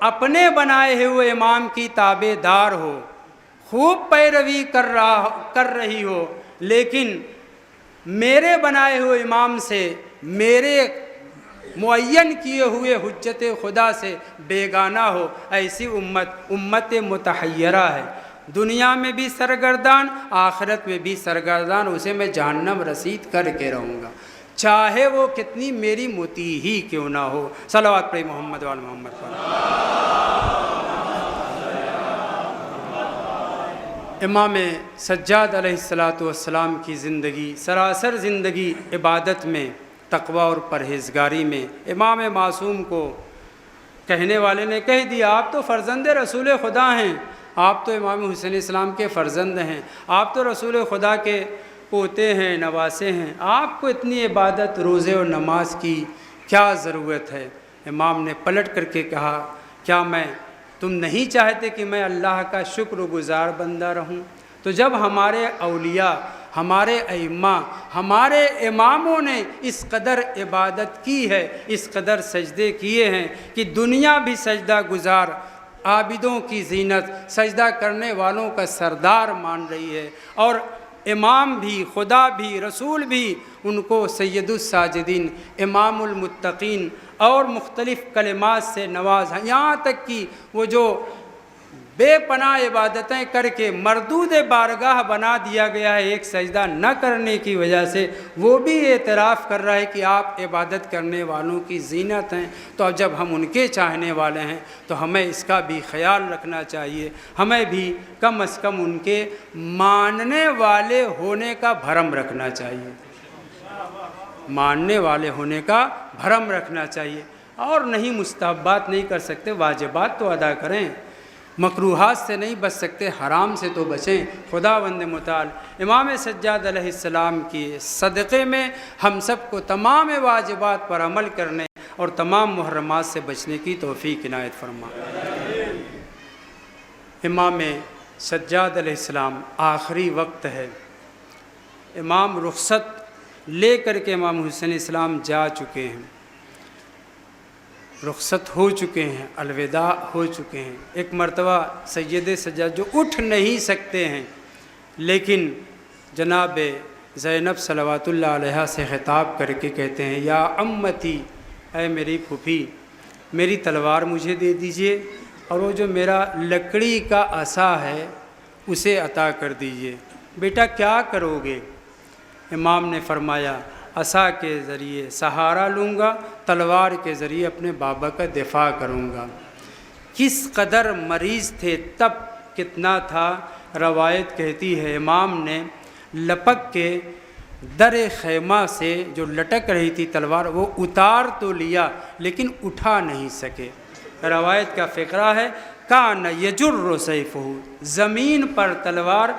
اپنے بنائے ہوئے امام کی تابع دار ہو، خوب پیروی کر رہی ہو، لیکن میرے بنائے ہوئے امام سے، میرے معین کیے ہوئے حجت خدا سے بیگانہ ہو، ایسی امت متحیرہ ہے، دنیا میں بھی سرگردان، آخرت میں بھی سرگردان، اسے میں جہنم رسید کر کے رہوں گا، چاہے وہ کتنی میری مطیع ہی کیوں نہ ہو۔ صلوات پڑھی محمد وعلی محمد پر۔ امام سجاد علیہ السلام کی زندگی، سراسر زندگی عبادت میں، تقوی اور پرہیزگاری میں۔ امام معصوم کو کہنے والے نے کہہ دیا، آپ تو فرزند رسول خدا ہیں، آپ تو امام حسین اسلام کے فرزند ہیں، آپ تو رسول خدا کے پوتے ہیں، نواسے ہیں، آپ کو اتنی عبادت، روزے اور نماز کی کیا ضرورت ہے؟ امام نے پلٹ کر کے کہا، کیا تم نہیں چاہتے کہ میں اللہ کا شکر گزار بندہ رہوں؟ تو جب ہمارے اولیاء، ہمارے ائمہ، ہمارے اماموں نے اس قدر عبادت کی ہے، اس قدر سجدے کیے ہیں کہ دنیا بھی سجدہ گزار، عابدوں کی زینت، سجدہ کرنے والوں کا سردار مان رہی ہے، اور امام بھی، خدا بھی، رسول بھی ان کو سید الساجدین، امام المتقین اور مختلف کلمات سے نواز ہیں، یہاں تک کہ وہ جو بے پناہ عبادتیں کر کے مردود بارگاہ بنا دیا گیا ہے ایک سجدہ نہ کرنے کی وجہ سے، وہ بھی اعتراف کر رہا ہے کہ آپ عبادت کرنے والوں کی زینت ہیں۔ تو اب جب ہم ان کے چاہنے والے ہیں تو ہمیں اس کا بھی خیال رکھنا چاہیے، ہمیں بھی کم از کم ان کے ماننے والے ہونے کا بھرم رکھنا چاہیے، ماننے والے ہونے کا بھرم رکھنا چاہیے، اور نہیں مستحبات نہیں کر سکتے، واجبات تو ادا کریں، مکروہات سے نہیں بچ سکتے، حرام سے تو بچیں۔ خداوند متعال امام سجاد علیہ السلام کی صدقے میں ہم سب کو تمام واجبات پر عمل کرنے اور تمام محرمات سے بچنے کی توفیق عنایت فرما۔ امام سجاد علیہ السلام آخری وقت ہے، امام رخصت لے کر کے امام حسین السلام جا چکے ہیں، رخصت ہو چکے ہیں، الوداع ہو چکے ہیں۔ ایک مرتبہ سید سجاد جو اٹھ نہیں سکتے ہیں، لیکن جناب زینب صلوات اللہ علیہا سے خطاب کر کے کہتے ہیں، یا امتی، اے میری پھوپھی، میری تلوار مجھے دے دیجئے، اور وہ جو میرا لکڑی کا عصا ہے اسے عطا کر دیجئے۔ بیٹا کیا کرو گے؟ امام نے فرمایا، عصا کے ذریعے سہارا لوں گا، تلوار کے ذریعے اپنے بابا کا دفاع کروں گا۔ کس قدر مریض تھے، تب کتنا تھا؟ روایت کہتی ہے امام نے لپک کے در خیمہ سے جو لٹک رہی تھی تلوار وہ اتار تو لیا لیکن اٹھا نہیں سکے۔ روایت کا فقرہ ہے، کان یجر سیفہ، زمین پر تلوار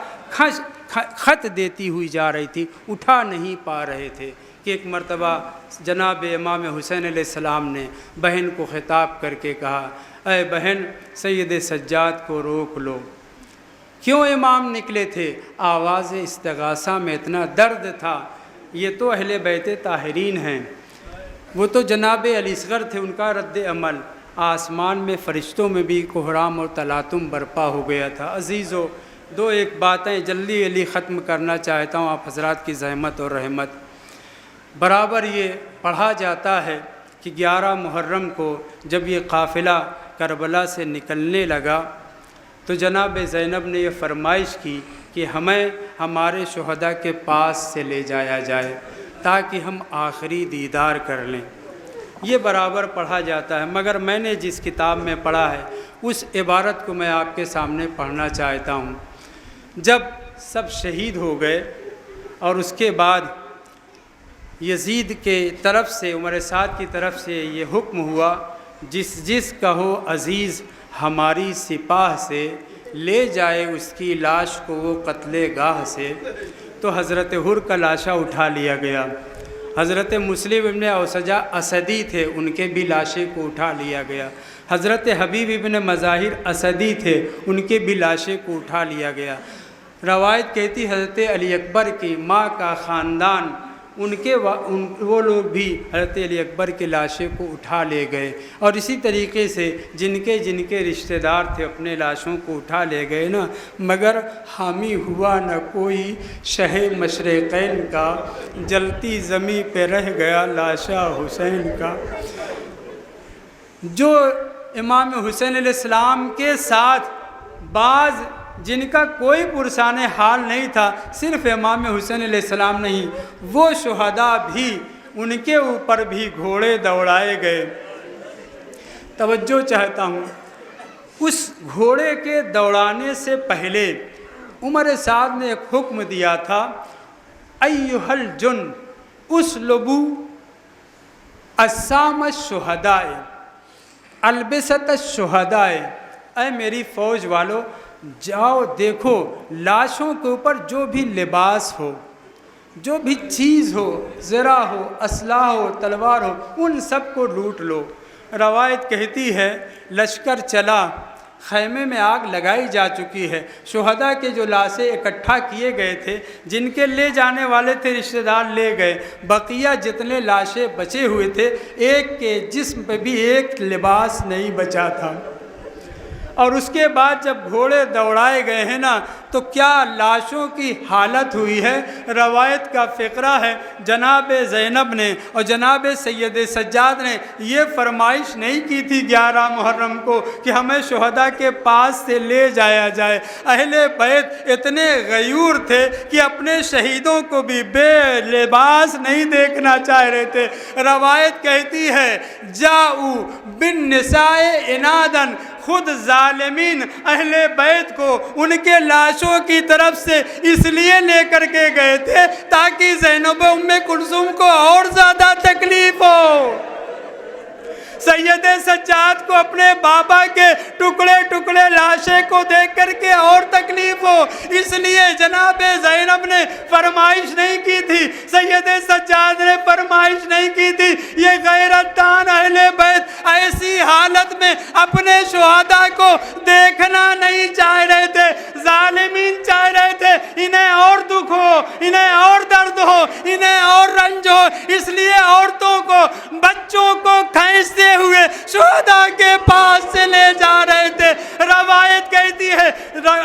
خط دیتی ہوئی جا رہی تھی، اٹھا نہیں پا رہے تھے کہ ایک مرتبہ جناب امام حسین علیہ السلام نے بہن کو خطاب کر کے کہا، اے بہن، سید سجاد کو روک لو۔ کیوں امام نکلے تھے؟ آواز استغاثہ میں اتنا درد تھا۔ یہ تو اہل بیت طاہرین ہیں، وہ تو جناب علی اصغر تھے، ان کا رد عمل آسمان میں فرشتوں میں بھی کوہرام اور تلاطم برپا ہو گیا تھا۔ عزیزو، دو ایک باتیں جلدی ختم کرنا چاہتا ہوں، آپ حضرات کی زحمت اور رحمت۔ برابر یہ پڑھا جاتا ہے کہ 11 محرم کو جب یہ قافلہ کربلا سے نکلنے لگا تو جناب زینب نے یہ فرمائش کی کہ ہمیں ہمارے شہداء کے پاس سے لے جایا جائے تاکہ ہم آخری دیدار کر لیں۔ یہ برابر پڑھا جاتا ہے، مگر میں نے جس کتاب میں پڑھا ہے اس عبارت کو میں آپ کے سامنے پڑھنا چاہتا ہوں۔ جب سب شہید ہو گئے اور اس کے بعد یزید کے طرف سے، عمر سعد کی طرف سے یہ حکم ہوا، جس کا ہو عزیز ہماری سپاہ سے لے جائے اس کی لاش کو وہ قتل گاہ سے، تو حضرت حر کا لاشا اٹھا لیا گیا۔ حضرت مسلم ابن اوسجہ اسدی تھے، ان کے بھی لاشیں کو اٹھا لیا گیا۔ حضرت حبیب ابن مظاہر اسدی تھے، ان کے بھی لاشیں کو اٹھا لیا گیا۔ روایت کہتی حضرت علی اکبر کی ماں کا خاندان، وہ لوگ بھی حضرت علی اکبر کی لاشیں کو اٹھا لے گئے، اور اسی طریقے سے جن کے رشتہ دار تھے اپنے لاشوں کو اٹھا لے گئے نا، مگر حامی ہوا نہ کوئی شہ مشرقین کا، جلتی زمیں پہ رہ گیا لاشا حسین کا۔ جو امام حسین علیہ السلام کے ساتھ بعض جن کا کوئی پرسان حال نہیں تھا، صرف امام حسین علیہ السلام نہیں، وہ شہداء بھی، ان کے اوپر بھی گھوڑے دوڑائے گئے۔ توجہ چاہتا ہوں، اس گھوڑے کے دوڑانے سے پہلے عمر سعد نے ایک حکم دیا تھا، ایھا الجن اسلبوا اجسام الشہداء البسۃ الشہداء، اے میری فوج والو، جاؤ دیکھو لاشوں کے اوپر جو بھی لباس ہو، جو بھی چیز ہو، زرہ ہو، اسلحہ ہو، تلوار ہو، ان سب کو لوٹ لو۔ روایت کہتی ہے لشکر چلا، خیمے میں آگ لگائی جا چکی ہے، شہداء کے جو لاشیں اکٹھا کیے گئے تھے، جن کے لے جانے والے تھے رشتہ دار لے گئے، بقیہ جتنے لاشیں بچے ہوئے تھے، ایک کے جسم پہ بھی ایک لباس نہیں بچا تھا۔ اور اس کے بعد جب گھوڑے دوڑائے گئے ہیں نا، تو کیا لاشوں کی حالت ہوئی ہے۔ روایت کا فقرہ ہے، جناب زینب نے اور جناب سید سجاد نے یہ فرمائش نہیں کی تھی 11 محرم کو کہ ہمیں شہداء کے پاس سے لے جایا جائے۔ اہل بیت اتنے غیور تھے کہ اپنے شہیدوں کو بھی بے لباس نہیں دیکھنا چاہ رہے تھے۔ روایت کہتی ہے جاؤ بالنساء عنادن، خود ظالمین اہل بیت کو ان کے لاشوں کی طرف سے اس لیے لے کر کے گئے تھے تاکہ زینب ام کلثوم کو اور زیادہ تکلیف ہو۔ سید سجاد کو اپنے بابا کے ٹکڑے ٹکڑے لاشے کو دیکھ کر کے اور تکلیف ہو، اس لیے جناب زینب نے فرمائش نہیں کی تھی، سید سجاد نے فرمائش نہیں کی تھی۔ یہ غیرت دان اہل بیت ایسی حالت میں اپنے شہداء کو دیکھنا نہیں چاہ رہے تھے، ظالمین چاہ رہے تھے انہیں اور دکھ ہو، انہیں اور درد ہو، انہیں اور رنج ہو، اس لیے عورتوں کو بچوں کو کھینچتے ہوئے شہداء کے پاس سے لے جا رہے تھے۔ روایت کہتی ہے،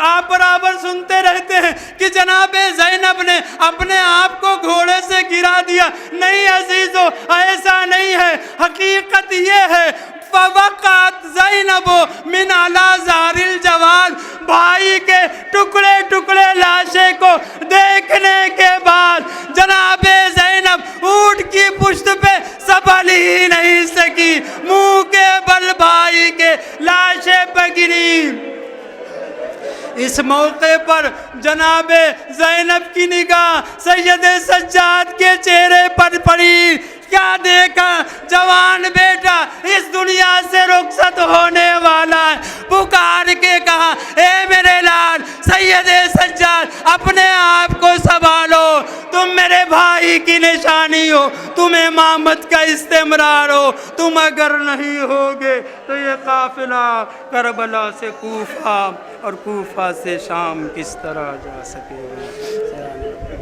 آپ برابر سنتے رہتے ہیں کہ جناب زینب نے اپنے آپ کو گھوڑے سے گرا دیا۔ نہیں عزیزو، ایسا نہیں ہے، حقیقت یہ ہے فوقعت زینب من علی ظہر الجواد، بھائی کے ٹکڑے ٹکڑے لاشے کو دیکھنے کے بعد جناب زینب اونٹ کی پشت پہ سنبھل ہی نہیں سکی، منہ کے بل بھائی کے لاشے پہ گری۔ اس موقع پر جناب زینب کی نگاہ سید سجاد کے چہرے پر پڑی، کیا دیکھا؟ جوان بیٹا اس دنیا سے رخصت ہونے والا ہے۔ پکار کے کہا، اے میرے لال سید سجاد، اپنے آپ کو سنبھالو، تم میرے بھائی کی نشانی ہو، تم امامت کا استمرار ہو، تم اگر نہیں ہوگے تو یہ قافلہ کربلا سے کوفہ اور کوفہ سے شام کس طرح جا سکے گا۔